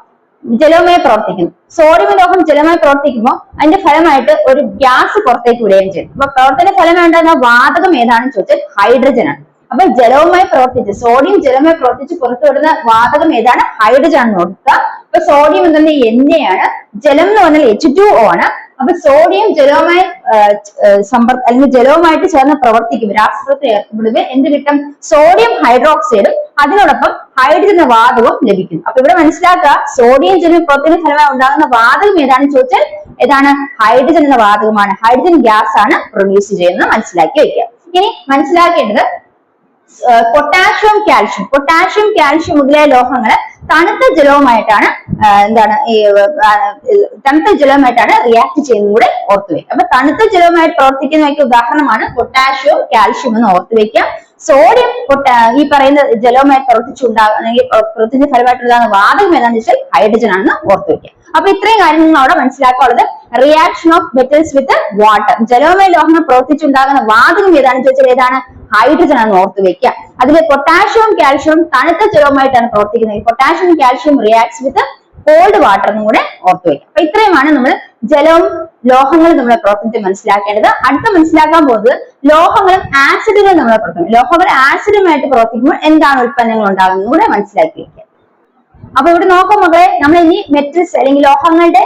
ജലവുമായി പ്രവർത്തിക്കുന്നു. സോഡിയം ലോഹം ജലമായി പ്രവർത്തിക്കുമ്പോൾ അതിന്റെ ഫലമായിട്ട് ഒരു ഗ്യാസ് പുറത്തേക്ക് വിടുകയും ചെയ്യും. അപ്പൊ പ്രവർത്തന ഫലമായിട്ടുണ്ടാകുന്ന വാതകം ഏതാണെന്ന് ചോദിച്ചാൽ ഹൈഡ്രജൻ ആണ്. അപ്പൊ ജലവുമായി പ്രവർത്തിച്ച് സോഡിയം ജലവുമായി പ്രവർത്തിച്ച് പുറത്തുവിടുന്ന വാതകം ഏതാണ്? ഹൈഡ്രജൻ ആണ് നോക്കുക. അപ്പൊ സോഡിയം എന്ന് പറഞ്ഞാൽ എണ്ണയാണ്, ജലം എന്ന് പറഞ്ഞാൽ H2O ആണ്. അപ്പൊ സോഡിയം ജലവുമായി അല്ലെങ്കിൽ ജലവുമായിട്ട് ചേർന്ന് പ്രവർത്തിക്കും, രാസപ്രവർത്തനം ഏർപ്പെടുമ്പോൾ എന്ത് കിട്ടും? സോഡിയം ഹൈഡ്രോക്സൈഡും അതിനോടൊപ്പം ഹൈഡ്രജൻ എന്ന വാതകവും ലഭിക്കും. അപ്പൊ ഇവിടെ മനസ്സിലാക്കുക, സോഡിയം ജലം പ്രവർത്തന ഫലമായി ഉണ്ടാകുന്ന വാതകം ഏതാണെന്ന് ചോദിച്ചാൽ ഏതാണ്? ഹൈഡ്രജൻ എന്ന വാതകമാണ്. ഹൈഡ്രജൻ ഗ്യാസ് ആണ് പ്രൊഡ്യൂസ് ചെയ്യുന്നത് മനസ്സിലാക്കി വെക്കുക. ഇനി മനസ്സിലാക്കേണ്ടത് പൊട്ടാഷ്യം കാൽഷ്യം മുതലായ ലോഹങ്ങള് തണുത്ത ജലവുമായിട്ടാണ് റിയാക്ട് ചെയ്യുന്നത് കൂടെ ഓർത്തുവെക്കുക. അപ്പൊ തണുത്ത ജലവുമായിട്ട് പ്രവർത്തിക്കുന്നതൊക്കെ ഉദാഹരണമാണ് പൊട്ടാഷ്യവും കാൽഷ്യം എന്ന് ഓർത്തുവെക്കുക. സോഡിയം ഈ പറയുന്ന ജലവുമായി പ്രവർത്തിച്ച ഫലമായിട്ടുണ്ടാകുന്ന വാതകം ഏതാണെന്ന് വെച്ചാൽ ഹൈഡ്രജൻ ആണെന്ന് ഓർത്തുവെക്കുക. അപ്പൊ ഇത്രയും കാര്യങ്ങൾ അവിടെ മനസ്സിലാക്കാനുള്ളത്. Reaction of metals with water, ജലവുമായി ലോഹങ്ങൾ പ്രവർത്തിച്ചുണ്ടാകുന്ന വാതകം ഏതാണെന്ന് ചോദിച്ചാൽ ഏതാണ്? ഹൈഡ്രജൻ ആണെന്ന് ഓർത്ത് വെക്കുക. അതിലെ പൊട്ടാഷ്യവും കാൽഷ്യവും തണുത്ത ജലവുമായിട്ടാണ് പ്രവർത്തിക്കുന്നത്. പൊട്ടാഷ്യം കാൽഷ്യം റിയാക്ട്സ് വിത്ത് കോൾഡ് വാട്ടർ എന്നും കൂടെ ഓർത്ത് വെക്കുക. അപ്പൊ ഇത്രയുമാണ് നമ്മൾ ജലവും ലോഹങ്ങളും നമ്മളെ പ്രവർത്തനത്തിൽ മനസ്സിലാക്കേണ്ടത്. അടുത്ത മനസ്സിലാക്കാൻ പോകുന്നത് ലോഹങ്ങളും ആസിഡുകളും നമ്മളെ പ്രവർത്തനം. ലോഹങ്ങൾ ആസിഡുമായിട്ട് പ്രവർത്തിക്കുമ്പോൾ എന്താണ് ഉൽപ്പന്നങ്ങൾ ഉണ്ടാകുന്നത് കൂടെ മനസ്സിലാക്കി വെക്കുക. അപ്പൊ ഇവിടെ നോക്കാം മക്കളെ, നമ്മൾ ഇനി മെറ്റൽസ് അല്ലെങ്കിൽ ലോഹങ്ങളുടെ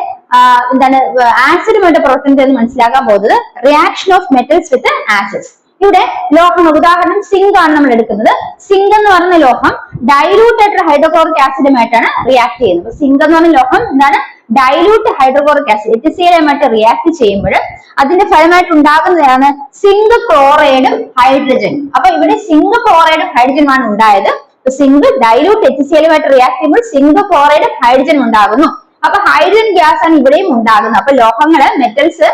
ആസിഡുമായിട്ട് പ്രവർത്തനത്തിൽ മനസ്സിലാക്കാൻ പോകുന്നത് reaction of metals with acids. ഇവിടെ ലോഹങ്ങൾ ഉദാഹരണം സിങ്ക് ആണ് നമ്മൾ എടുക്കുന്നത്. സിങ്ക് എന്ന് പറയുന്ന ലോഹം ഡൈലൂട്ട് ആയിട്ടുള്ള ഹൈഡ്രോക്ലോറിക് ആസിഡുമായിട്ടാണ് റിയാക്ട് ചെയ്യുന്നത്. സിങ്ക് എന്ന് പറഞ്ഞ ലോഹം എന്താണ്? Dilute hydrochloric acid HCl react ചെയ്യുമ്പോൾ അതിന്റെ ഫലമായിട്ട് ഉണ്ടാകുന്നതാണ് സിങ്ക് ക്ലോറൈഡും ഹൈഡ്രജൻ. അപ്പൊ ഇവിടെ സിങ്ക് ക്ലോറൈഡും ഹൈഡ്രജനും ആണ് ഉണ്ടായത്. സിങ്ക് ഡൈലൂട്ട് HCl റിയാക്ട് ചെയ്യുമ്പോൾ സിങ്ക് ക്ലോറൈഡ് ഹൈഡ്രജൻ ഉണ്ടാകുന്നു. അപ്പൊ ഹൈഡ്രജൻ ഗ്യാസ് ആണ് ഇവിടെയും ഉണ്ടാകുന്നത്. അപ്പൊ ലോഹങ്ങള് മെറ്റൽസ്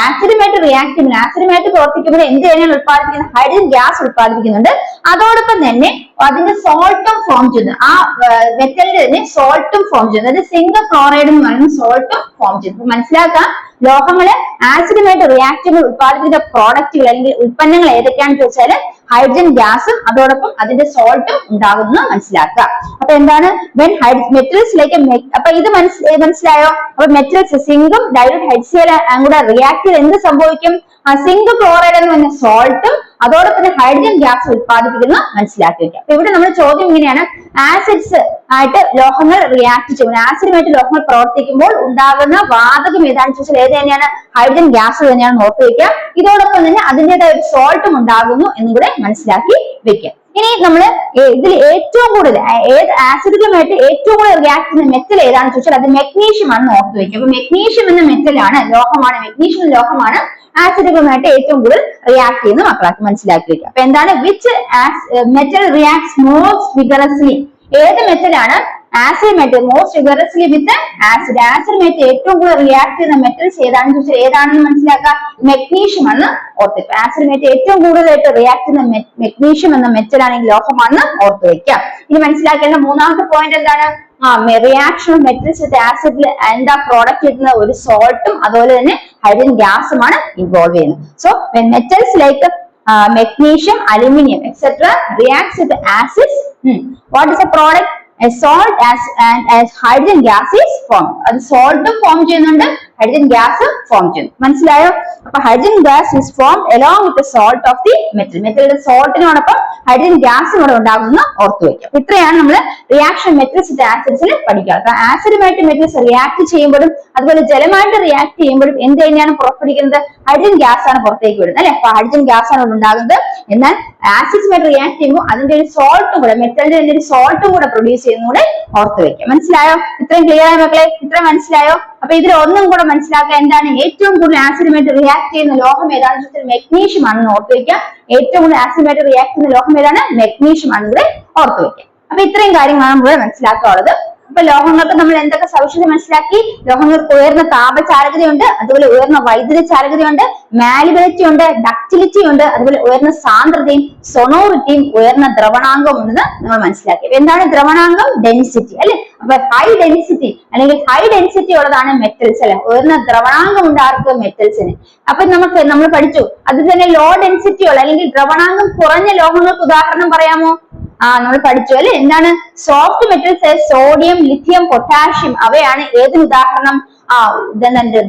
ആസിഡുമായിട്ട് റിയാക്ട് ചെയ്യുമ്പോൾ ആസിഡുമായിട്ട് പ്രവർത്തിക്കുമ്പോൾ എന്ത് തന്നെയാണ് ഉത്പാദിപ്പിക്കുന്നത്? ഹൈഡ്രജൻ ഗ്യാസ് ഉത്പാദിപ്പിക്കുന്നുണ്ട്. അതോടൊപ്പം തന്നെ അതിന്റെ സോൾട്ടും ഫോം ചെയ്യുന്നു. ആ മെറ്റലിന്റെ തന്നെ സോൾട്ടും ഫോം ചെയ്യുന്നു. അതായത് സിങ്ക് ക്ലോറൈഡ് എന്ന് പറയുന്ന സോൾട്ടും ഫോം ചെയ്യുന്നു. മനസ്സിലാക്കാം, ലോഹങ്ങള് ആസിഡുമായിട്ട് റിയാക്ട് ചെയ്യുമ്പോൾ ഉത്പാദിപ്പിക്കുന്ന പ്രോഡക്റ്റുകൾ അല്ലെങ്കിൽ ഉൽപ്പന്നങ്ങൾ ഏതൊക്കെയാണെന്ന് ചോദിച്ചാൽ ഹൈഡ്രജൻ ഗ്യാസും അതോടൊപ്പം അതിന്റെ സോൾട്ടും ഉണ്ടാകുന്നു മനസ്സിലാക്കുക. അപ്പൊ എന്താണ് മെറ്റൽസിലേക്ക് അപ്പൊ ഇത് മനസ്സിലായോ? അപ്പൊ മെറ്റൽസ് സിങ്കും ഡൈലൂട്ട് HCl കൂടെ റിയാക്ട് ചെയ്ത് എന്ത് സംഭവിക്കും? സിങ്ക് ക്ലോറൈഡ് എന്ന് പറഞ്ഞ സോൾട്ടും അതോടൊപ്പം തന്നെ ഹൈഡ്രജൻ ഗ്യാസ് ഉത്പാദിപ്പിക്കുന്ന മനസ്സിലാക്കി വെക്കുക. അപ്പൊ ഇവിടെ നമ്മുടെ ചോദ്യം ഇങ്ങനെയാണ്, ആസിഡ്സ് ആയിട്ട് ലോഹങ്ങൾ റിയാക്ട് ചെയ്യുമ്പോൾ ആസിഡുമായിട്ട് ലോഹങ്ങൾ പ്രവർത്തിക്കുമ്പോൾ ഉണ്ടാകുന്ന വാതകം ഏതാണെന്ന് ചോദിച്ചാൽ ഏത് തന്നെയാണ്? ഹൈഡ്രജൻ ഗ്യാസ് തന്നെയാണ് ഓർത്ത് വെക്കുക. ഇതോടൊപ്പം തന്നെ അതിൻ്റെതായ ഒരു സോൾട്ടും ഉണ്ടാകുന്നു എന്നും കൂടെ മനസ്സിലാക്കി വെക്കുക. ഇനി നമ്മള് ഇതിൽ ഏറ്റവും കൂടുതൽ ഏത് ആസിഡുകളുമായിട്ട് ഏറ്റവും കൂടുതൽ റിയാക്ട് ചെയ്യുന്ന മെറ്റൽ ഏതാണെന്ന് ചോദിച്ചാൽ അത് മെഗ്നീഷ്യം ആണെന്ന് ഓർത്ത് വെക്കുക. അപ്പൊ മെഗ്നീഷ്യം എന്ന മെറ്റലാണ്, ലോഹമാണ്, മെഗ്നീഷ്യം ലോഹമാണ് ആസിഡുകളുമായിട്ട് ഏറ്റവും കൂടുതൽ റിയാക്ട് ചെയ്യുന്ന മക്കളാക്കി മനസ്സിലാക്കി വെക്കുക. അപ്പൊ എന്താണ്? Which metal reacts most vigorously? ഏത് മെറ്റലാണ് ആസിഡുമായിട്ട് മോസ്റ്റ് വിഗറസ്ലി വിത്ത് ആസിഡ്? ആസിഡുമായിട്ട് ഏറ്റവും കൂടുതൽ റിയാക്ട് ചെയ്യുന്ന മെറ്റൽസ് ഏതാണെന്ന് ചോദിച്ചാൽ ഏതാണെന്ന് മനസ്സിലാക്കുക? മെഗ്നീഷ്യം ആണ് ഓർത്ത് വെക്കുക. ആസിഡുമായിട്ട് ഏറ്റവും കൂടുതലായിട്ട് റിയാക്ട് ചെയ്യുന്ന മെഗ്നീഷ്യം എന്ന മെറ്റൽ ആണെങ്കിൽ ലോഹമാണെന്ന് ഓർത്ത് വെക്കുക. ഇനി മനസ്സിലാക്കേണ്ട മൂന്നാമത്തെ പോയിന്റ് എന്താണ്? റിയാക്ഷൻ ഓഫ് മെറ്റൽസ് വിത്ത് ആസിഡിൽ എന്താ പ്രോഡക്റ്റ് കിട്ടുന്ന ഒരു സോൾട്ടും അതുപോലെ തന്നെ ഹൈഡ്രജൻ ഗ്യാസുമാണ് ഇൻവോൾവ് ചെയ്യുന്നത്. So metals like magnesium, aluminium, etc. reacts with acids. What is the product? A salt as hydrogen gas is formed. അത് salt form ചെയ്യുന്നുണ്ട്, hydrogen gas form ചെയ്യുന്നു. മനസ്സിലായോ? അപ്പൊ hydrogen gas is formed along with the salt of the metal. മെറ്റലിന്റെ സോൾട്ടിനോടൊപ്പം hydrogen gas കൂടെ ഉണ്ടാകുന്ന ഓർത്തു വയ്ക്കുക. അപ്പൊ ഇത്രയാണ് നമ്മൾ റിയാക്ഷൻ മെറ്റൽസ് വിത്ത് ആസിഡ്സിൽ പഠിക്കുക. അപ്പൊ ആസിഡുമായിട്ട് മെറ്റൽസ് റിയാക്ട് ചെയ്യുമ്പോഴും അതുപോലെ ജലമായിട്ട് റിയാക്ട് ചെയ്യുമ്പോഴും എന്ത് തന്നെയാണ് പുറപ്പെടുവിക്കുന്നത്? ഹൈഡ്രജൻ ഗ്യാസ് ആണ് പുറത്തേക്ക് വിടുന്നത് അല്ലെ? അപ്പൊ ഹൈഡ്രജൻ ഗ്യാസ് ആണ് ഉണ്ടാകുന്നത്. എന്നാൽ ആസിഡ്സുമായിട്ട് റിയാക്ട് ചെയ്യുമ്പോൾ അതിന്റെ ഒരു സോൾട്ടും കൂടെ, മെറ്റലിന്റെ ഒരു സോൾട്ടും കൂടെ പ്രൊഡ്യൂസ് ചെയ്യുന്നൂടെ ഓർത്ത് വെക്കുക. മനസ്സിലായോ? ഇത്രയും ക്ലിയർ ആയ മക്കളെ? ഇത്ര മനസ്സിലായോ? അപ്പൊ ഇതിൽ ഒന്നും കൂടെ മനസ്സിലാക്കുക, എന്താണ് ഏറ്റവും കൂടുതൽ ആസിഡുമായിട്ട് റിയാക്ട് ചെയ്യുന്ന ലോഹം ഏതാണെന്ന് വെച്ചാൽ മെഗ്നീഷ്യം ആണെന്ന് ഓർത്ത് വെക്കുക. ഏറ്റവും കൂടുതൽ ആസിഡുമായിട്ട് റിയാക്ട് ചെയ്യുന്ന ലോഹം ഏതാണ്? മെഗ്നീഷ്യം ആണെന്ന് കൂടെ ഓർത്ത് വെക്കുക. അപ്പൊ ഇത്രയും കാര്യങ്ങളാണ് നമ്മൾ മനസ്സിലാക്കാനുള്ളത്. അപ്പൊ ലോഹങ്ങൾക്ക് നമ്മൾ എന്തൊക്കെ സവിശേഷത മനസ്സിലാക്കി? ലോഹങ്ങൾക്ക് ഉയർന്ന താപചാലകതയുണ്ട്, അതുപോലെ ഉയർന്ന വൈദ്യുത ചാലകതയുണ്ട്, മാലിബിലിറ്റി ഉണ്ട്, ഡക്റ്റിലിറ്റി ഉണ്ട്, അതുപോലെ ഉയർന്ന സാന്ദ്രതയും സൊണോറിറ്റിയും ഉയർന്ന ദ്രവണാങ്കവും ഉണ്ടെന്ന് നമ്മൾ മനസ്സിലാക്കി. എന്താണ് ദ്രവണാങ്കം? ഡെൻസിറ്റി അല്ലെ. അപ്പൊ ഹൈ ഡെൻസിറ്റി അല്ലെങ്കിൽ ഹൈ ഡെൻസിറ്റി ഉള്ളതാണ് മെറ്റൽസ് അല്ലെ. ഉയർന്ന ദ്രവണാങ്കം ഉണ്ട് ആർക്ക്? മെറ്റൽസിന്. അപ്പൊ നമ്മൾ പഠിച്ചു. അത് തന്നെ ലോ ഡെൻസിറ്റി ഉള്ള അല്ലെങ്കിൽ ദ്രവണാങ്കം കുറഞ്ഞ ലോഹങ്ങൾക്ക് ഉദാഹരണം പറയാമോ? നമ്മൾ പഠിച്ചു അല്ലെ. എന്താണ്? Soft metals, sodium, lithium, potassium അവയാണ് ഏതിന് ഉദാഹരണം?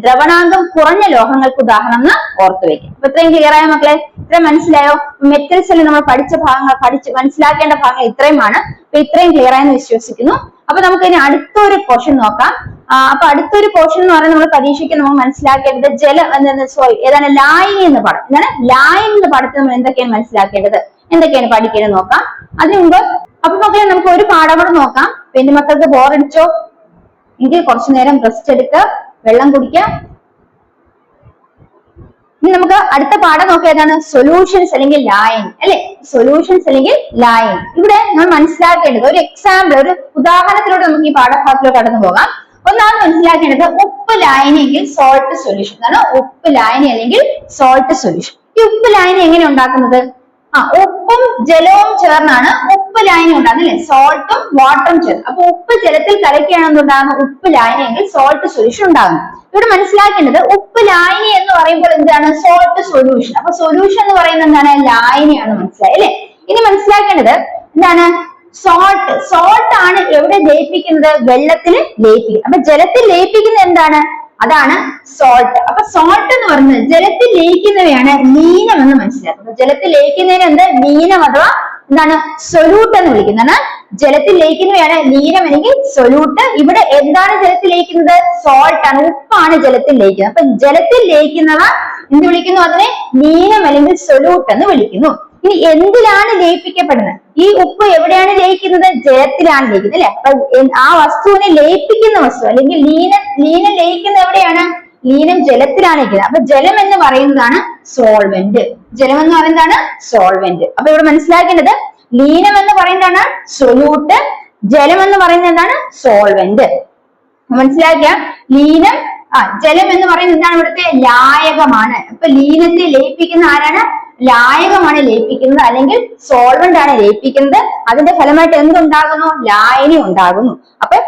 ദ്രവണാങ്കം കുറഞ്ഞ ലോഹങ്ങൾക്ക് ഉദാഹരണം എന്ന് ഓർത്തു വെക്കാം. അപ്പൊ ഇത്രയും ക്ലിയർ ആയ മക്കളെ? ഇത്രയും മനസ്സിലായോ? മെറ്റൽസിൽ നമ്മൾ പഠിച്ച ഭാഗങ്ങൾ മനസ്സിലാക്കേണ്ട ഭാഗങ്ങൾ ഇത്രയുമാണ്. അപ്പൊ ഇത്രയും ക്ലിയർ ആയെന്ന് വിശ്വസിക്കുന്നു. അപ്പൊ നമുക്ക് ഇനി അടുത്തൊരു ക്വസ്റ്റ്യൻ നോക്കാം. അപ്പൊ അടുത്തൊരു ക്വസ്റ്റ്യൻ എന്ന് പറയുന്നത് നമ്മൾ പരീക്ഷയ്ക്ക് നമ്മൾ മനസ്സിലാക്കേണ്ടത് ഏതാണ്? ലായനി എന്ന പാഠം. എന്താണ് ലായനി എന്ന പാഠത്തിൽ നമ്മൾ എന്തൊക്കെയാണ് മനസ്സിലാക്കേണ്ടത്, എന്തൊക്കെയാണ് പഠിക്കേണ്ടത് നോക്കാം. അതിനു മുമ്പ് അപ്പൊ മക്കളെ നമുക്ക് ഒരു പാഠം കൂടെ നോക്കാം. പിന്നെ മക്കൾക്ക് ബോറടിച്ചോ എങ്കിൽ കുറച്ചു നേരം റെസ്റ്റ് എടുക്കുക, വെള്ളം കുടിക്കുക. ഇനി നമുക്ക് അടുത്ത പാഠം നോക്കുക. ഏതാണ്? സൊല്യൂഷൻസ് അല്ലെങ്കിൽ ലായനി അല്ലെ. സൊല്യൂഷൻസ് അല്ലെങ്കിൽ ലായനി. ഇവിടെ നമ്മൾ മനസ്സിലാക്കേണ്ടത് ഒരു എക്സാമ്പിൾ, ഒരു ഉദാഹരണത്തിലൂടെ നമുക്ക് ഈ പാഠഭാഗത്തിലോട്ട് കടന്നു പോകാം. ഒന്നാമത് മനസ്സിലാക്കേണ്ടത് ഉപ്പ് ലായനി എങ്കിൽ സോൾട്ട് സൊല്യൂഷൻ ആണ്. ഉപ്പ് ലായനി അല്ലെങ്കിൽ സോൾട്ട് സൊല്യൂഷൻ. ഈ ഉപ്പ് ലായനി എങ്ങനെ ഉണ്ടാക്കുന്നത്? ഉപ്പും ജലവും ചേർന്നാണ് ഉപ്പ് ലായനി ഉണ്ടാകുന്നത് അല്ലെ. സോൾട്ടും വാട്ടറും ചേർന്ന്. അപ്പൊ ഉപ്പ് ജലത്തിൽ കലക്കിയാണ് ഉണ്ടാകുന്നത് ഉപ്പ് ലായനി എങ്കിൽ സോൾട്ട് സൊല്യൂഷൻ ഉണ്ടാകുന്നത്. ഇവിടെ മനസ്സിലാക്കേണ്ടത് ഉപ്പ് ലായനി എന്ന് പറയുമ്പോൾ എന്താണ്? Salt solution. അപ്പൊ സൊല്യൂഷൻ എന്ന് പറയുന്നത് എന്താണ്? ലായനിയാണ്. മനസ്സിലായി അല്ലെ. ഇനി മനസ്സിലാക്കേണ്ടത് എന്താണ്? സോൾട്ട് ആണ് എവിടെ ലയിപ്പിക്കുന്നത്? വെള്ളത്തിൽ ലയിപ്പിക്കുക. അപ്പൊ ജലത്തിൽ ലയിപ്പിക്കുന്നത് എന്താണ്? അതാണ് സോൾട്ട്. അപ്പൊ സോൾട്ട് എന്ന് പറയുന്നത് ജലത്തിൽ ലയിക്കുന്നവയാണ് ലീനം എന്ന് മനസ്സിലാക്കുന്നത്. ജലത്തിൽ ലയിക്കുന്നതിന് എന്ത്? ലീനം അഥവാ എന്താണ്? സൊല്യൂട്ട് എന്ന് വിളിക്കുന്നതാണ്. ജലത്തിൽ ലയിക്കുന്നവയാണ് ലീനം അല്ലെങ്കിൽ സൊല്യൂട്ട്. ഇവിടെ എന്താണ് ജലത്തിൽ ലയിക്കുന്നത്? സോൾട്ട് ആണ്, ഉപ്പാണ് ജലത്തിൽ ലയിക്കുന്നത്. അപ്പൊ ജലത്തിൽ ലയിക്കുന്നവ എന്ത് വിളിക്കുന്നു? അതിനെ ലീനം അല്ലെങ്കിൽ സൊല്യൂട്ട് എന്ന് വിളിക്കുന്നു. ഇനി എന്തിലാണ് ലയിപ്പിക്കപ്പെടുന്നത്? ഈ ഉപ്പ് എവിടെയാണ് ലയിക്കുന്നത്? ജലത്തിലാണ് ലയിക്കുന്നത് അല്ലെ. അപ്പൊ ആ വസ്തുവിനെ ലയിപ്പിക്കുന്ന വസ്തു അല്ലെങ്കിൽ ലീനം ലയിക്കുന്ന എവിടെയാണ്? ലീനം ജലത്തിലാണ് ലയിക്കുന്നത്. അപ്പൊ ജലം എന്ന് പറയുന്നതാണ് സോൾവെന്റ്. ജലം എന്ന് പറയുന്നതാണ് സോൾവെന്റ്. അപ്പൊ ഇവിടെ മനസ്സിലാക്കേണ്ടത് ലീനം എന്ന് പറയുന്നതാണ് സൊല്യൂട്ട്, ജലം എന്ന് പറയുന്നത് എന്താണ്? സോൾവെന്റ്. മനസ്സിലാക്കുക. ലീനം ജലം എന്ന് പറയുന്നത് എന്താണ്? ഇവിടുത്തെ ലായകമാണ്. അപ്പൊ ലീനത്തെ ലയിപ്പിക്കുന്ന ആരാണ്? ലായകമാണ് ലയിപ്പിക്കുന്നത് അല്ലെങ്കിൽ സോൾവെന്റ് ആണ് ലയിപ്പിക്കുന്നത്. അതിന്റെ ഫലമായിട്ട് എന്തുണ്ടാകുന്നു? ലായനി ഉണ്ടാകുന്നു. അപ്പൊ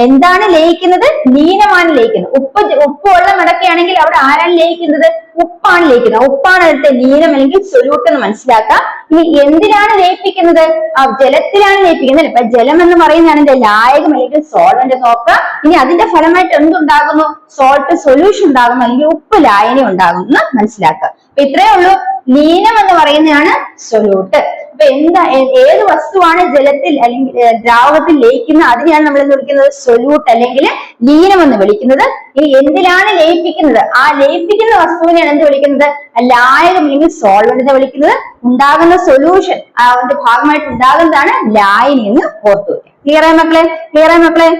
എന്താണ് ലയിക്കുന്നത്? ലീനമാണ് ലയിക്കുന്നത്. ഉപ്പ് വെള്ളം നടക്കുകയാണെങ്കിൽ അവിടെ ആരാണ് ലയിക്കുന്നത്? ഉപ്പാണ് ലയിക്കുന്നത്. ഉപ്പാണ് അടുത്ത ലീനം അല്ലെങ്കിൽ സൊല്യൂട്ട് എന്ന് മനസ്സിലാക്കുക. ഇനി എന്തിനാണ് ലയിപ്പിക്കുന്നത്? ജലത്തിലാണ് ലയിപ്പിക്കുന്നത്. അപ്പൊ ജലം എന്ന് പറയുന്നതാണ് എന്റെ ലായകം അല്ലെങ്കിൽ സോൾവെന്റ് നോക്കുക. ഇനി അതിന്റെ ഫലമായിട്ട് എന്തുണ്ടാകുന്നു? സോൾട്ട് സൊല്യൂഷൻ ഉണ്ടാകുന്നു അല്ലെങ്കിൽ ഉപ്പ് ലായനി ഉണ്ടാകുന്നു എന്ന് മനസ്സിലാക്കുക. അപ്പൊ ഇത്രയേ ഉള്ളൂ. ലീനം എന്ന് പറയുന്നതാണ് സൊല്യൂട്ട്. അപ്പൊ ഏത് വസ്തുവാണ് ജലത്തിൽ അല്ലെങ്കിൽ ദ്രാവകത്തിൽ ലയിക്കുന്നത് അതിനെയാണ് നമ്മൾ എന്ന് വിളിക്കുന്നത്? സൊല്യൂട്ട് അല്ലെങ്കിൽ ലീനം എന്ന് വിളിക്കുന്നത്. ഇനി എന്തിനാണ് ലയിപ്പിക്കുന്നത്? ആ ലയിപ്പിക്കുന്ന വസ്തുവിനെയാണ് എന്ത് വിളിക്കുന്നത്? ലായകം അല്ലെങ്കിൽ സോൾവെന്റ് എന്ന് വിളിക്കുന്നത്. ഉണ്ടാകുന്ന സൊല്യൂഷൻ അതിന്റെ ഭാഗമായിട്ട് ഉണ്ടാകുന്നതാണ് ലായനി എന്ന് ഓർത്തു വയ്ക്കുക. ക്ലിയർ ആയ മക്കളെ? ക്ലിയർ ആയ മക്കളെ?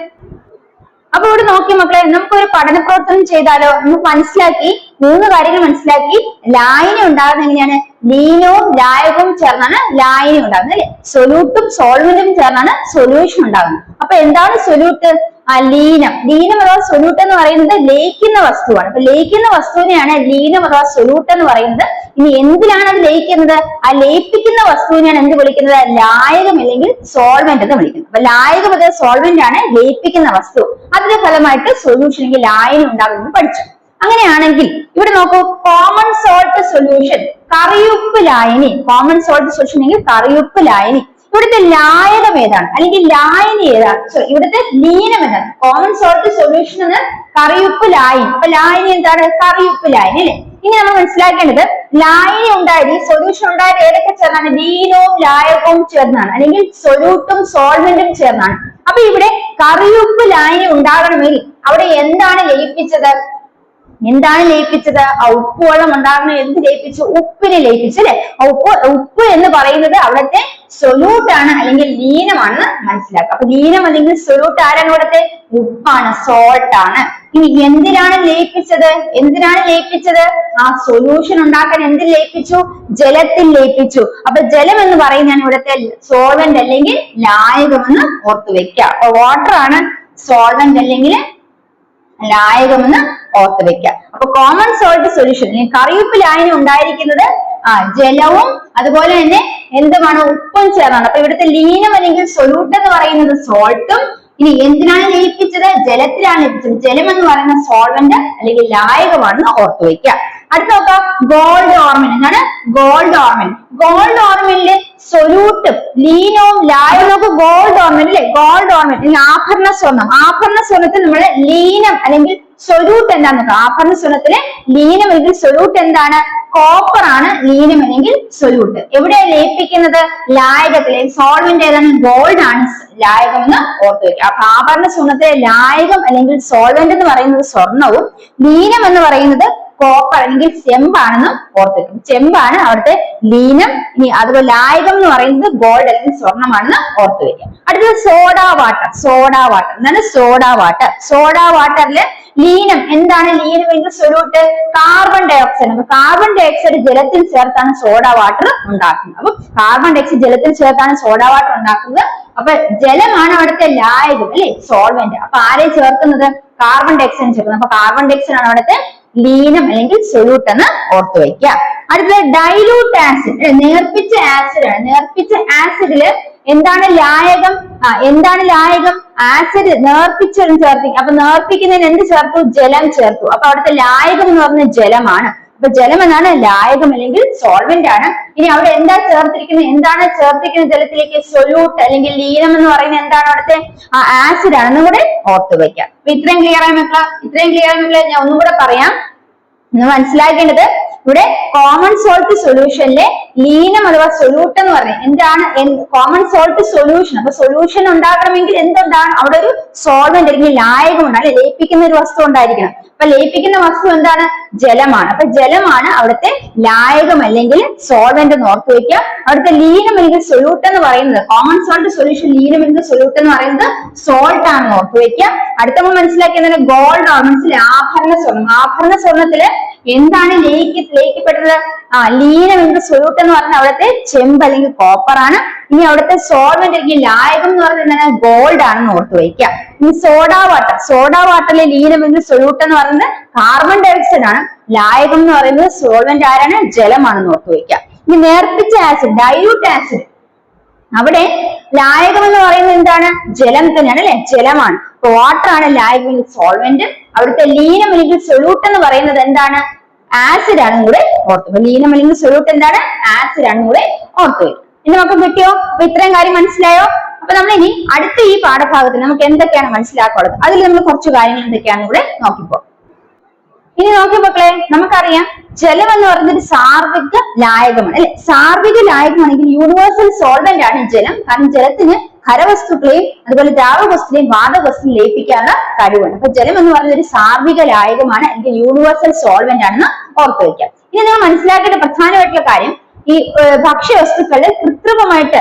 അപ്പൊ ഇവിടെ നോക്കി മക്കളെ, നമുക്കൊരു പഠന പ്രവർത്തനം ചെയ്താലോ? നമുക്ക് മനസ്സിലാക്കി 3 കാര്യങ്ങൾ മനസ്സിലാക്കി. ലായനി ഉണ്ടാകുന്നത് എങ്ങനെയാണ്? ലീനവും ലായകവും ചേർന്നാണ് ലായനി ഉണ്ടാകുന്നത് അല്ലെ. സൊല്യൂട്ടും സോൾവെന്റും ചേർന്നാണ് സൊല്യൂഷൻ ഉണ്ടാകുന്നത്. അപ്പൊ എന്താണ് സൊല്യൂട്ട്? ലീനം. ലീനം അഥവാ സൊല്യൂട്ട് എന്ന് പറയുന്നത് ലയിക്കുന്ന വസ്തുവാണ്. അപ്പൊ ലയിക്കുന്ന വസ്തുവിനെയാണ് ലീനം അഥവാ സൊല്യൂട്ട് എന്ന് പറയുന്നത്. ഇനി എന്തിനാണ് അത് ലയിക്കുന്നത്? ആ ലയിപ്പിക്കുന്ന വസ്തുവിനെയാണ് എന്ത് വിളിക്കുന്നത്? ലായകം അല്ലെങ്കിൽ സോൾവെന്റ് എന്ന് വിളിക്കുന്നത്. അപ്പൊ ലായകം അഥവാ സോൾവെന്റ് ആണ് ലയിപ്പിക്കുന്ന വസ്തു. അതിന്റെ ഫലമായിട്ട് സൊല്യൂഷൻ അല്ലെങ്കിൽ ലായനി ഉണ്ടാകുമെന്ന് പഠിച്ചു. അങ്ങനെയാണെങ്കിൽ ഇവിടെ നോക്കൂ, കോമൺ സോൾട്ട് സൊല്യൂഷൻ, കറിയുപ്പ് ലായനി. കോമൺ സോൾട്ട് സൊല്യൂഷൻ എങ്കിൽ കറിയുപ്പ് ലായനി. ഇവിടുത്തെ ലായകം ഏതാണ് അല്ലെങ്കിൽ ലായനി ഏതാണ്? ഇവിടുത്തെ ലീനം ഏതാണ്? കോമൺ സോൾട്ട് സൊല്യൂഷൻ എന്ന് കറിയുപ്പ് ലായനി. അപ്പൊ ലായനി എന്താണ്? കറിയുപ്പ് ലായനി അല്ലെ. ഇനി നമ്മൾ മനസ്സിലാക്കേണ്ടത് ലായനി ഉണ്ടായത്, ഈ സൊല്യൂഷൻ ഉണ്ടായത് ഏതൊക്കെ ചേർന്നാണ്? ലീനവും ലായകവും ചേർന്നാണ് അല്ലെങ്കിൽ സൊല്യൂട്ടും സോൾവെന്റും ചേർന്നാണ്. അപ്പൊ ഇവിടെ കറിയുപ്പ് ലായനി ഉണ്ടാകണമെങ്കിൽ അവിടെ എന്താണ് ലയിപ്പിച്ചത്? എന്താണ് ലയിപ്പിച്ചത്? ആ ഉപ്പ് വെള്ളം ഉണ്ടാകുന്ന എന്ത് ലയിപ്പിച്ചു? ഉപ്പിനെ ലയിപ്പിച്ചു അല്ലെ. ഉപ്പ് എന്ന് പറയുന്നത് അവിടുത്തെ സൊല്യൂട്ട് ആണ് അല്ലെങ്കിൽ ലീനമാണെന്ന് മനസ്സിലാക്കുക. അപ്പൊ ലീനം അല്ലെങ്കിൽ സൊല്യൂട്ട് ആരാണ് ഇവിടുത്തെ? ഉപ്പാണ്, സോൾട്ട് ആണ്. ഇനി എന്തിനാണ് ലയിപ്പിച്ചത്? ആ സൊല്യൂഷൻ ഉണ്ടാക്കാൻ എന്തിൽ ലയിപ്പിച്ചു? ജലത്തിൽ ലയിപ്പിച്ചു. അപ്പൊ ജലം എന്ന് പറയുന്നതാണ് ഇവിടുത്തെ സോൾവെന്റ് അല്ലെങ്കിൽ ലായകമെന്ന് ഓർത്തു വെക്കുക. അപ്പൊ വാട്ടർ ആണ് സോൾവെന്റ് അല്ലെങ്കിൽ ലായകമെന്ന് ഓർത്ത് വെക്കുക. അപ്പൊ കോമൺ സോൾട്ട് സൊല്യൂഷൻ കറിയുപ്പ് ലായനി ഉണ്ടായിരിക്കുന്നത് ജലവും അതുപോലെ തന്നെ എന്തുമാണ്? ഉപ്പും ചേർന്നാണ്. അപ്പൊ ഇവിടുത്തെ ലീനം അല്ലെങ്കിൽ സൊല്യൂട്ട് എന്ന് പറയുന്നത് സോൾട്ടും. ഇനി എന്തിനാണ് ലയിപ്പിച്ചത്? ജലത്തിലാണ് ലയിപ്പിച്ചത്. ജലം എന്ന് പറയുന്ന സോൾവെന്റ് അല്ലെങ്കിൽ ലായകമാണെന്ന് ഓർത്തു വെക്കുക. അടുത്ത നോക്കാം, ഗോൾഡ് ഓർമെന്റ്. എന്താണ് ഗോൾഡ് ഓർമെന്റ്? ഗോൾഡ് ഓർമെന്റില് സൊല്യൂട്ടും ലീനവും ലായകവും. നമുക്ക് ഗോൾഡ് ഓർമെന്റ് അല്ലെ, ഗോൾഡ് ഓർമെന്റ് ആഭരണ സ്വർണം. ആഭരണ സ്വർണത്തിൽ നമ്മള് ലീനം അല്ലെങ്കിൽ സൊല്യൂട്ട് എന്താന്ന് നോക്കാം. ആഭരണ സ്വർണത്തിലെ ലീനം അല്ലെങ്കിൽ സൊല്യൂട്ട് എന്താണ്? കോപ്പർ ആണ് ലീനം അല്ലെങ്കിൽ സൊല്യൂട്ട്. എവിടെയാണ് ലയിപ്പിക്കുന്നത്? ലായകത്തിലെ. സോൾവെന്റ് ഏതാണ്? ഗോൾഡ് ആണ് ലായകം എന്ന് ഓർത്തു വെക്കുക. അപ്പൊ ആഭരണ സ്വർണത്തിലെ ലായകം അല്ലെങ്കിൽ സോൾവെന്റ് എന്ന് പറയുന്നത് സ്വർണവും ലീനം എന്ന് പറയുന്നത് കോപ്പർ അല്ലെങ്കിൽ ചെമ്പാണെന്ന് ഓർത്തു വെക്കും. ചെമ്പാണ് അവിടുത്തെ ലീനം. ഇനി അതുപോലെ ലായകം എന്ന് പറയുന്നത് ഗോൾഡ് അല്ലെങ്കിൽ സ്വർണമാണെന്ന് ഓർത്തു വെക്കുക. അടുത്തത് സോഡാ വാട്ടർ. എന്താണ് സോഡാ വാട്ടർ? സോഡാ വാട്ടറില് ലീനം എന്താണ്? ലീനം എങ്കിൽ സൊല്യൂട്ട് കാർബൺ ഡൈ ഓക്സൈഡ്. അപ്പൊ കാർബൺ ഡൈ ഓക്സൈഡ് ജലത്തിൽ ചേർത്താണ് സോഡാ വാട്ടർ ഉണ്ടാക്കുന്നത്. അപ്പൊ കാർബൺ ഡൈ ഓക്സൈഡ് ജലത്തിൽ ചേർത്താണ് സോഡാ വാട്ടർ ഉണ്ടാക്കുന്നത്. അപ്പൊ ജലമാണ് അവിടുത്തെ ലായകം അല്ലെ, സോൾവെന്റ്. അപ്പൊ ആരെ ചേർക്കുന്നത്? കാർബൺ ഡൈ ഓക്സൈഡ് ചേർക്കുന്നത്. അപ്പൊ കാർബൺ ഡൈ ഓക്സൈഡ് ആണ് അവിടുത്തെ ലീനം അല്ലെങ്കിൽ സൊല്യൂട്ട് എന്ന് ഓർത്തു വയ്ക്കുക. അടുത്തത് ഡൈലൂട്ട് ആസിഡ്. നേർപ്പിച്ച ആസിഡ് ആണ്. നേർപ്പിച്ച ആസിഡില് എന്താണ് ലായകം? എന്താണ് ലായകം? ആസിഡ് നേർപ്പിച്ചതും ചേർത്തി. അപ്പൊ നേർപ്പിക്കുന്നതിന് എന്ത് ചേർത്തു? ജലം ചേർത്തു. അപ്പൊ അവിടുത്തെ ലായകം എന്ന് പറഞ്ഞ ജലമാണ്. അപ്പൊ ജലം എന്നാണ് ലായകം അല്ലെങ്കിൽ സോൾവെന്റ് ആണ്. ഇനി അവിടെ എന്താ ചേർത്തിരിക്കുന്നത്? എന്താണ് ചേർത്തിരിക്കുന്നത് ജലത്തിലേക്ക്? സൊല്യൂട്ട് അല്ലെങ്കിൽ ലീനം എന്ന് പറയുന്നത് എന്താണ്? അവിടുത്തെ ആസിഡ് ആണെന്നും കൂടെ ഓർത്തു വയ്ക്കാം. അപ്പൊ ഇത്രയും ക്ലിയർ ആയി മക്കളെ? ഞാൻ ഒന്നും കൂടെ പറയാം. നിങ്ങൾ മനസ്സിലാക്കേണ്ടത് ഇവിടെ കോമൺ സോൾട്ട് സൊല്യൂഷനിലെ ലീനം അഥവാ സൊല്യൂട്ട് എന്ന് പറഞ്ഞത് എന്താണ്? Common salt solution. അപ്പൊ സൊല്യൂഷൻ ഉണ്ടാക്കണമെങ്കിൽ എന്തുണ്ടാകണം? അവിടെ ഒരു സോൾവെന്റ് അല്ലെങ്കിൽ ലായകം ഉണ്ടാണ്, ലയിപ്പിക്കുന്ന ഒരു വസ്തു ഉണ്ടായിരിക്കണം. അപ്പൊ ലയിപ്പിക്കുന്ന വസ്തു എന്താണ്? ജലമാണ്. അപ്പൊ ജലമാണ് അവിടുത്തെ ലായകം അല്ലെങ്കിൽ സോൾവെന്റ് എന്ന് ഓർത്തു വയ്ക്കുക. അവിടുത്തെ ലീനം അല്ലെങ്കിൽ സൊല്യൂട്ട് എന്ന് പറയുന്നത് കോമൺ സോൾട്ട് സൊല്യൂഷൻ ലീനം അല്ലെങ്കിൽ സൊല്യൂട്ട് എന്ന് പറയുന്നത് സോൾട്ട് ആണെന്ന് ഓർത്തു വയ്ക്കുക. അടുത്ത നമ്മൾ മനസ്സിലാക്കിയത് ഗോൾഡ് ഓർണമെന്റ്സിലെ ആഭരണ സ്വർണം. ആഭരണ സ്വർണത്തില് എന്താണ് ലയിക്കപ്പെട്ടത്? ലീനം അല്ലെങ്കിൽ സൊല്യൂട്ട് എന്ന് പറഞ്ഞാൽ അവിടുത്തെ ചെമ്പ് അല്ലെങ്കിൽ കോപ്പർ ആണ്. ഇനി അവിടുത്തെ സോൾവെന്റ് അല്ലെങ്കിൽ ലായകം എന്ന് പറയുന്നത് എന്താണ്? ഗോൾഡ് ആണെന്ന് ഓർത്തു വയ്ക്കുക. ഇനി സോഡാ വാട്ടറിലെ ലീനം അല്ലെങ്കിൽ സൊല്യൂട്ട് എന്ന് പറയുന്നത് കാർബൺ ഡൈ ഓക്സൈഡ് ആണ്. ലായകം എന്ന് പറയുന്നത് സോൾവെന്റ് ആരാണ്? ജലമാണെന്ന് ഓർത്തു വയ്ക്കുക. ഇനി നേർപ്പിച്ച ആസിഡ്, ഡൈലൂട്ട് ആസിഡ്, അവിടെ ലായകം എന്ന് പറയുന്നത് എന്താണ്? ജലം തന്നെയാണ് അല്ലെ, ജലമാണ്. അപ്പൊ വാട്ടർ ആണ് ലായകം അല്ലെങ്കിൽ സോൾവെന്റ്. അവിടുത്തെ ലീനം അല്ലെങ്കിൽ സൊല്യൂട്ട് എന്ന് പറയുന്നത് എന്താണ്? ആസിഡ് ആണെന്ന് കൂടെ ഓർത്തു. ലീനം അല്ലെങ്കിൽ സൊല്യൂട്ട് എന്താണ്? ആസിഡ് ആണെന്ന് കൂടെ ഓർത്തു വയ്ക്കും. ഇനി നമുക്ക് കിട്ടിയോ? അപ്പൊ ഇത്രയും കാര്യം മനസ്സിലായോ? അപ്പൊ നമ്മൾ ഇനി അടുത്ത ഈ പാഠഭാഗത്തിൽ നമുക്ക് എന്തൊക്കെയാണ് മനസ്സിലാക്കാനുള്ളത്, അതിൽ നമ്മൾ കുറച്ച് കാര്യങ്ങൾ എന്തൊക്കെയാണെന്ന് കൂടെ നോക്കിപ്പോ. ഇനി നോക്കി മക്കളെ, നമുക്കറിയാം ജലം എന്ന് പറയുന്നത് ഒരു സാർവിക ലായകമാണ് അല്ലെ. സാർവിക ലായകമാണെങ്കിൽ യൂണിവേഴ്സൽ സോൾവെന്റ് ആണ് ജലം. കാരണം ജലത്തിന് ഖരവസ്തുക്കളെയും അതുപോലെ ദ്രാവകവസ്തുക്കളെയും വാതകവസ്തുക്കളെയും ലയിപ്പിക്കാനുള്ള കഴിവുണ്ട്. അപ്പൊ ജലം എന്ന് പറയുന്നത് ഒരു സാർവിക ലായകമാണ്, അല്ലെങ്കിൽ യൂണിവേഴ്സൽ സോൾവെന്റ് ആണെന്ന് ഓർത്തു വയ്ക്കാം. ഇനി നിങ്ങൾ മനസ്സിലാക്കേണ്ട പ്രധാനമായിട്ടുള്ള കാര്യം, ഈ ഭക്ഷ്യവസ്തുക്കളിൽ കൃത്രിമമായിട്ട്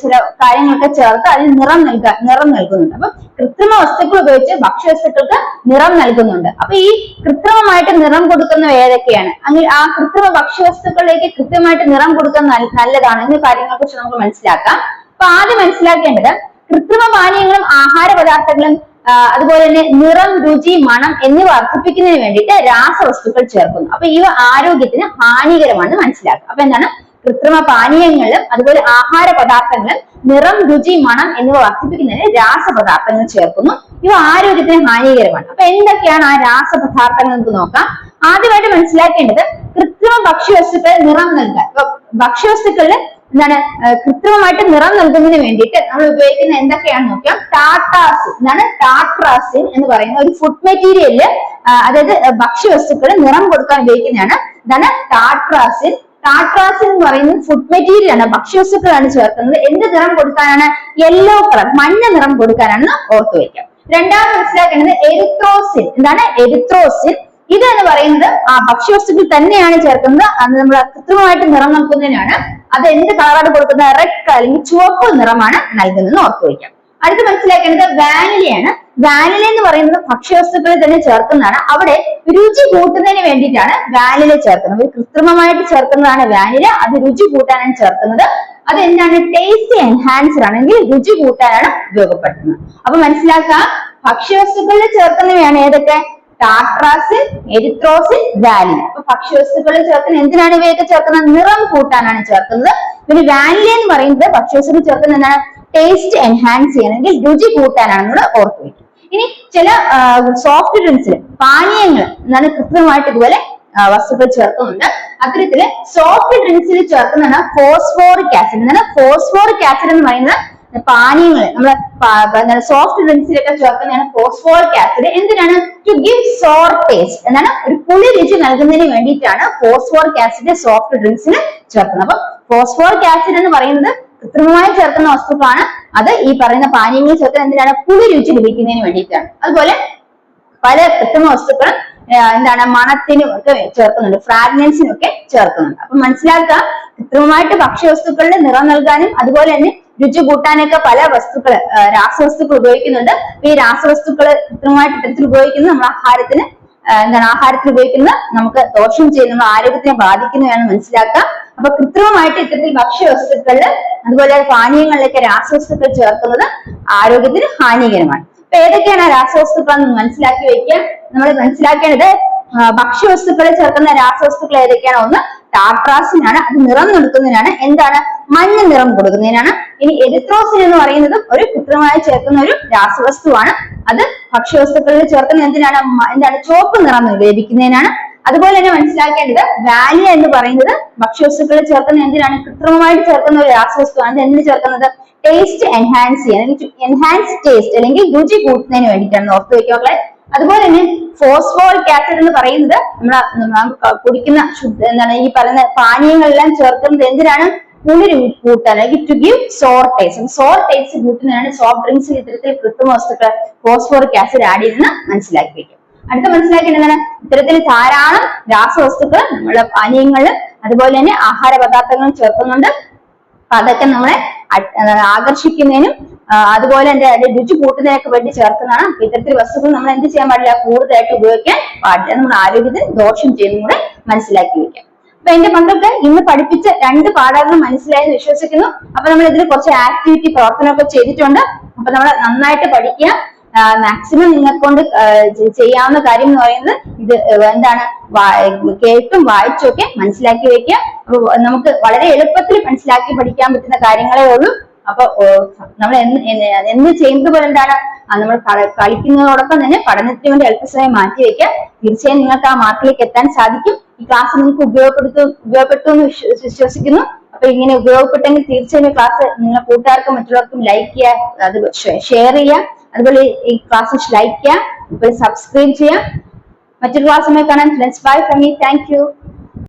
ചില കാര്യങ്ങളൊക്കെ ചേർത്ത് അതിന് നിറം നൽകുന്നുണ്ട്. അപ്പൊ കൃത്രിമ വസ്തുക്കൾ ഉപയോഗിച്ച് ഭക്ഷ്യവസ്തുക്കൾക്ക് നിറം നൽകുന്നുണ്ട്. അപ്പൊ ഈ കൃത്രിമമായിട്ട് നിറം കൊടുക്കുന്ന ഏതൊക്കെയാണ്? അങ്ങനെ ആ കൃത്രിമ ഭക്ഷ്യവസ്തുക്കളിലേക്ക് കൃത്യമായിട്ട് നിറം കൊടുക്കുന്നത് നല്ലതാണ് എന്ന കാര്യങ്ങളെ കുറിച്ച് നമുക്ക് മനസ്സിലാക്കാം. അപ്പൊ ആദ്യം മനസ്സിലാക്കേണ്ടത്, കൃത്രിമ പാനീയങ്ങളും ആഹാര പദാർത്ഥങ്ങളും അതുപോലെ തന്നെ നിറം, രുചി, മണം എന്നിവ വർദ്ധിപ്പിക്കുന്നതിന് വേണ്ടിയിട്ട് രാസവസ്തുക്കൾ ചേർക്കുന്നു. അപ്പൊ ഇവ ആരോഗ്യത്തിന് ഹാനികരമാണെന്ന് മനസ്സിലാക്കുക. അപ്പൊ എന്താണ്? കൃത്രിമ പാനീയങ്ങളും അതുപോലെ ആഹാര പദാർത്ഥങ്ങളും നിറം, രുചി, മണം എന്നിവ വർദ്ധിപ്പിക്കുന്നതിന് രാസപദാർത്ഥങ്ങൾ ചേർക്കുന്നു. ഇവ ആരോഗ്യത്തിന് ഹാനികരമാണ്. അപ്പൊ എന്തൊക്കെയാണ് ആ രാസപദാർത്ഥങ്ങൾ നമുക്ക് നോക്കാം. ആദ്യമായിട്ട് മനസ്സിലാക്കേണ്ടത്, കൃത്രിമ ഭക്ഷ്യവസ്തുക്കൾ നിറം നൽകാൻ. ഭക്ഷ്യവസ്തുക്കളിൽ എന്താണ് കൃത്രിമമായിട്ട് നിറം നൽകുന്നതിന് വേണ്ടിയിട്ട് നമ്മൾ ഉപയോഗിക്കുന്ന എന്തൊക്കെയാണെന്ന് നോക്കാം. ടാർട്ടാസിൻ, എന്താണ് ടാർട്രാസിൻ എന്ന് പറയുന്ന ഒരു ഫുഡ് മെറ്റീരിയലില്, അതായത് ഭക്ഷ്യവസ്തുക്കൾ നിറം കൊടുക്കാൻ ഉപയോഗിക്കുന്നതാണ്. ഇതാണ് ടാർട്രാസിൻ. ടാർട്രാസിൻ എന്ന് പറയുന്നത് ഫുഡ് മെറ്റീരിയൽ ആണ്, ഭക്ഷ്യവസ്തുക്കളാണ് ചേർക്കുന്നത്. എന്ത് നിറം കൊടുക്കാനാണ്? യെല്ലോ കളർ, മഞ്ഞ നിറം കൊടുക്കാനാണെന്ന് ഓർത്തു വയ്ക്കാം. രണ്ടാമത് മനസ്സിലാക്കേണ്ടത് എരിത്രോസിൻ. എന്താണ് എരിത്രോസിൻ? ഇത് എന്ന് പറയുന്നത് ആ ഭക്ഷ്യവസ്തുക്കൾ തന്നെയാണ് ചേർക്കുന്നത്. അത് നമ്മൾ കൃത്രിമമായിട്ട് നിറം നൽകുന്നതിനാണ്. അത് എന്ത് കളറാണ് കൊടുക്കുന്നത്? റെഡ് അല്ലെങ്കിൽ ചുവപ്പ് നിറമാണ് നൽകുന്നത് ഓർത്തു വയ്ക്കാം. അടുത്ത് മനസ്സിലാക്കേണ്ടത് വാനിലയാണ്. വാനില എന്ന് പറയുന്നത് ഭക്ഷ്യവസ്തുക്കളിൽ തന്നെ ചേർക്കുന്നതാണ്. അവിടെ രുചി കൂട്ടുന്നതിന് വേണ്ടിയിട്ടാണ് വാനില ചേർക്കുന്നത്. കൃത്രിമമായിട്ട് ചേർക്കുന്നതാണ് വാനില. അത് രുചി കൂട്ടാനാണ് ചേർക്കുന്നത്. അത് എന്താണ്? ടേസ്റ്റ് എൻഹാൻസർ ആണെങ്കിൽ രുചി കൂട്ടാനാണ് ഉപയോഗപ്പെടുത്തുന്നത്. അപ്പൊ മനസ്സിലാക്കുക, ഭക്ഷ്യവസ്തുക്കളിൽ ചേർക്കുന്നവയാണ് ഏതൊക്കെ? Tartrazine, erythrosine, vanilla. അപ്പൊ ഭക്ഷ്യവസ്തുക്കളിൽ ചേർക്കുന്ന എന്തിനാണ് ഇവയൊക്കെ ചേർക്കുന്നത്? നിറം കൂട്ടാനാണ് ചേർക്കുന്നത്. പിന്നെ വാനില എന്ന് പറയുന്നത് ഭക്ഷ്യവസ്തുക്കൾ ചേർക്കുന്നത് എന്താണ്? ടേസ്റ്റ് എൻഹാൻസ് ചെയ്യണമെങ്കിൽ രുചി കൂട്ടാനാണെന്ന് ഓർത്തു വയ്ക്കും. ഇനി ചില സോഫ്റ്റ് ഡ്രിങ്ക്സിൽ, പാനീയങ്ങൾ എന്താണ് കൃത്രിമമായിട്ട് ഇതുപോലെ വസ്തുക്കൾ ചേർക്കുന്നുണ്ട്. അത്തരത്തില് സോഫ്റ്റ് ഡ്രിങ്ക്സിൽ ചേർക്കുന്നതാണ് ഫോസ്ഫോറിക് ആസിഡ്. എന്താണ് ഫോസ്ഫോറിക് ആസിഡ് എന്ന് പറയുന്നത്? പാനീയങ്ങൾ നമ്മള് സോഫ്റ്റ് ഡ്രിങ്ക്സിലൊക്കെ ചേർക്കുന്നതാണ് ഫോസ്ഫോറിക് ആസിഡ്. എന്തിനാണ്? To give sour taste. എന്താണ്? ഒരു പുളി രുചി നൽകുന്നതിന് വേണ്ടിയിട്ടാണ് ഫോസ്ഫോറിക് ആസിഡ് സോഫ്റ്റ് ഡ്രിങ്ക്സിൽ ചേർക്കുന്നത്. അപ്പൊ ഫോസ്ഫോറിക് ആസിഡ് എന്ന് പറയുന്നത് കൃത്രിമമായി ചേർക്കുന്ന വസ്തുക്കളാണ്. അത് ഈ പറയുന്ന പാനീയങ്ങൾ ചേർക്കുന്നത് എന്തിനാണ്? പുളി രുചി ലഭിക്കുന്നതിന് വേണ്ടിയിട്ടാണ്. അതുപോലെ പല കൃത്രിമ വസ്തുക്കളും എന്താണ് മണത്തിനും ഒക്കെ ചേർക്കുന്നുണ്ട്, ഫ്രാഗ്രൻസിനും ഒക്കെ ചേർക്കുന്നുണ്ട്. അപ്പൊ മനസ്സിലാക്കുക, കൃത്രിമമായിട്ട് ഭക്ഷ്യവസ്തുക്കളിൽ നിറം നൽകാനും അതുപോലെ തന്നെ രുചി കൂട്ടാനൊക്കെ പല വസ്തുക്കൾ, രാസവസ്തുക്കൾ ഉപയോഗിക്കുന്നുണ്ട്. ഈ രാസവസ്തുക്കൾ കൃത്രിമമായിട്ട് ഇത്തരത്തിൽ ഉപയോഗിക്കുന്നത് നമ്മുടെ ആഹാരത്തിന് ആഹാരത്തിൽ ഉപയോഗിക്കുന്നത് നമുക്ക് ദോഷം ചെയ്യുന്ന, നമ്മുടെ ആരോഗ്യത്തിനെ ബാധിക്കുന്നതാണ് മനസ്സിലാക്കുക. അപ്പൊ കൃത്രിമമായിട്ട് ഇത്തരത്തിൽ ഭക്ഷ്യവസ്തുക്കളിൽ അതുപോലെ പാനീയങ്ങളിലൊക്കെ രാസവസ്തുക്കൾ ചേർക്കുന്നത് ആരോഗ്യത്തിന് ഹാനികരമാണ്. അപ്പൊ ഏതൊക്കെയാണ് രാസവസ്തുക്കൾ എന്ന് മനസ്സിലാക്കി വെക്കുക. നമ്മൾ മനസ്സിലാക്കേണ്ടത് ഭക്ഷ്യവസ്തുക്കളിൽ ചേർക്കുന്ന രാസവസ്തുക്കൾ ഏതൊക്കെയാണ്? ഒന്ന് ടാട്രാസിൻ ആണ്. അത് നിറം നൽകുന്നതിനാണ്. എന്താണ്? മഞ്ഞ നിറം കൊടുക്കുന്നതിനാണ്. ഇനി എരിത്രോസിൻ എന്ന് പറയുന്നതും ഒരു കൃത്രിമമായി ചേർക്കുന്ന ഒരു രാസവസ്തുവാണ്. അത് ഭക്ഷ്യവസ്തുക്കളിൽ ചേർക്കുന്ന എന്താണ്? ചുവപ്പ് നിറം ലഭിക്കുന്നതിനാണ്. അതുപോലെ തന്നെ മനസ്സിലാക്കേണ്ടത് വാനില എന്ന് പറയുന്നത് ഭക്ഷ്യവസ്തുക്കളിൽ ചേർക്കുന്ന എന്തിനാണ്? കൃത്രിമമായിട്ട് ചേർക്കുന്ന ഒരു രാസവസ്തുവാണ്. അത് എന്തിനു ചേർക്കുന്നത്? ടേസ്റ്റ് എൻഹാൻസ് ചെയ്യാൻ, അല്ലെങ്കിൽ എൻഹാൻസ് ടേസ്റ്റ് അല്ലെങ്കിൽ രുചി കൂട്ടുന്നതിന് വേണ്ടിയിട്ടാണ് ഓർത്തു വയ്ക്കുക. അതുപോലെ തന്നെ ഫോസ്ഫോറിക് ആസിഡ് എന്ന് പറയുന്നത് നമ്മൾ കുടിക്കുന്ന ഈ പറയുന്ന പാനീയങ്ങളെല്ലാം ചേർക്കുന്നത് എന്തിനാണ്? പുളി കൂട്ടാൻ, അല്ലെങ്കിൽ to give sour taste. Sour taste കൂട്ടുന്നതിനാണ് സോഫ്റ്റ് ഡ്രിങ്ക്സിൽ ഇത്തരത്തിൽ കൃത്രിമ വസ്തുക്കൾ ഫോസ്ഫോറിക് ആസിഡ് ആഡ് ചെയ്തെന്ന് മനസ്സിലാക്കി വയ്ക്കും. അടുത്ത മനസ്സിലാക്കേണ്ടതാണ്, ഇത്തരത്തിൽ ധാരാളം രാസവസ്തുക്കൾ നമ്മുടെ പാനീയങ്ങളിലും അതുപോലെ തന്നെ ആഹാര പദാർത്ഥങ്ങളും ചേർക്കുന്നുണ്ട്. അപ്പൊ അതൊക്കെ നമ്മളെ ആകർഷിക്കുന്നതിനും അതുപോലെ തന്നെ അതിന്റെ രുചി കൂട്ടുന്നതിനൊക്കെ വേണ്ടി ചേർക്കുന്നതാണ്. ഇത്തരത്തിൽ വസ്തുക്കൾ നമ്മൾ എന്ത് ചെയ്യാൻ പാടില്ല? കൂടുതലായിട്ട് ഉപയോഗിക്കാൻ പാടില്ല. നമ്മുടെ ആരോഗ്യത്തിന് ദോഷം ചെയ്യുന്നതും കൂടെ മനസ്സിലാക്കി വെക്കാം. അപ്പൊ എന്റെ മക്കൾക്ക് ഇന്ന് പഠിപ്പിച്ച 2 പാഠങ്ങളും മനസ്സിലായെന്ന് വിശ്വസിക്കുന്നു. അപ്പൊ നമ്മൾ ഇതിൽ കുറച്ച് ആക്ടിവിറ്റി പ്രവർത്തനമൊക്കെ ചെയ്തിട്ടുണ്ട്. അപ്പൊ നമ്മൾ നന്നായിട്ട് പഠിക്കുക. മാക്സിമം നിങ്ങളെ കൊണ്ട് ചെയ്യാവുന്ന കാര്യം എന്ന് പറയുന്നത് ഇത് എന്താണ്? കേട്ടും വായിച്ചും ഒക്കെ മനസ്സിലാക്കി വെക്കുക. അപ്പൊ നമുക്ക് വളരെ എളുപ്പത്തിൽ മനസ്സിലാക്കി പഠിക്കാൻ പറ്റുന്ന കാര്യങ്ങളേ ഉള്ളൂ. അപ്പൊ നമ്മൾ എന്ത് ചെയ്യുന്നത് പോലെ എന്താണ്? നമ്മൾ കളിക്കുന്നതോടൊപ്പം തന്നെ പഠനത്തിന് വേണ്ടി അല്പസമയം മാറ്റി വെക്കുക. തീർച്ചയായും നിങ്ങൾക്ക് ആ മാർക്കിലേക്ക് എത്താൻ സാധിക്കും. ഈ ക്ലാസ് നിങ്ങൾക്ക് ഉപയോഗപ്പെട്ടു എന്ന് വിശ്വസിക്കുന്നു. അപ്പൊ ഇങ്ങനെ ഉപയോഗപ്പെട്ടെങ്കിൽ തീർച്ചയായും ക്ലാസ് നിങ്ങളുടെ കൂട്ടുകാർക്കും മറ്റുള്ളവർക്കും ലൈക്ക് ചെയ്യുക, അത് ഷെയർ ചെയ്യുക. അതുപോലെ ഈ ക്ലാസ് ലൈക്ക് ചെയ്യുക, അതുപോലെ സബ്സ്ക്രൈബ് ചെയ്യുക. മറ്റൊരു ക്ലാസ്സുമായി കാണാൻ friends. Bye from me. Thank you.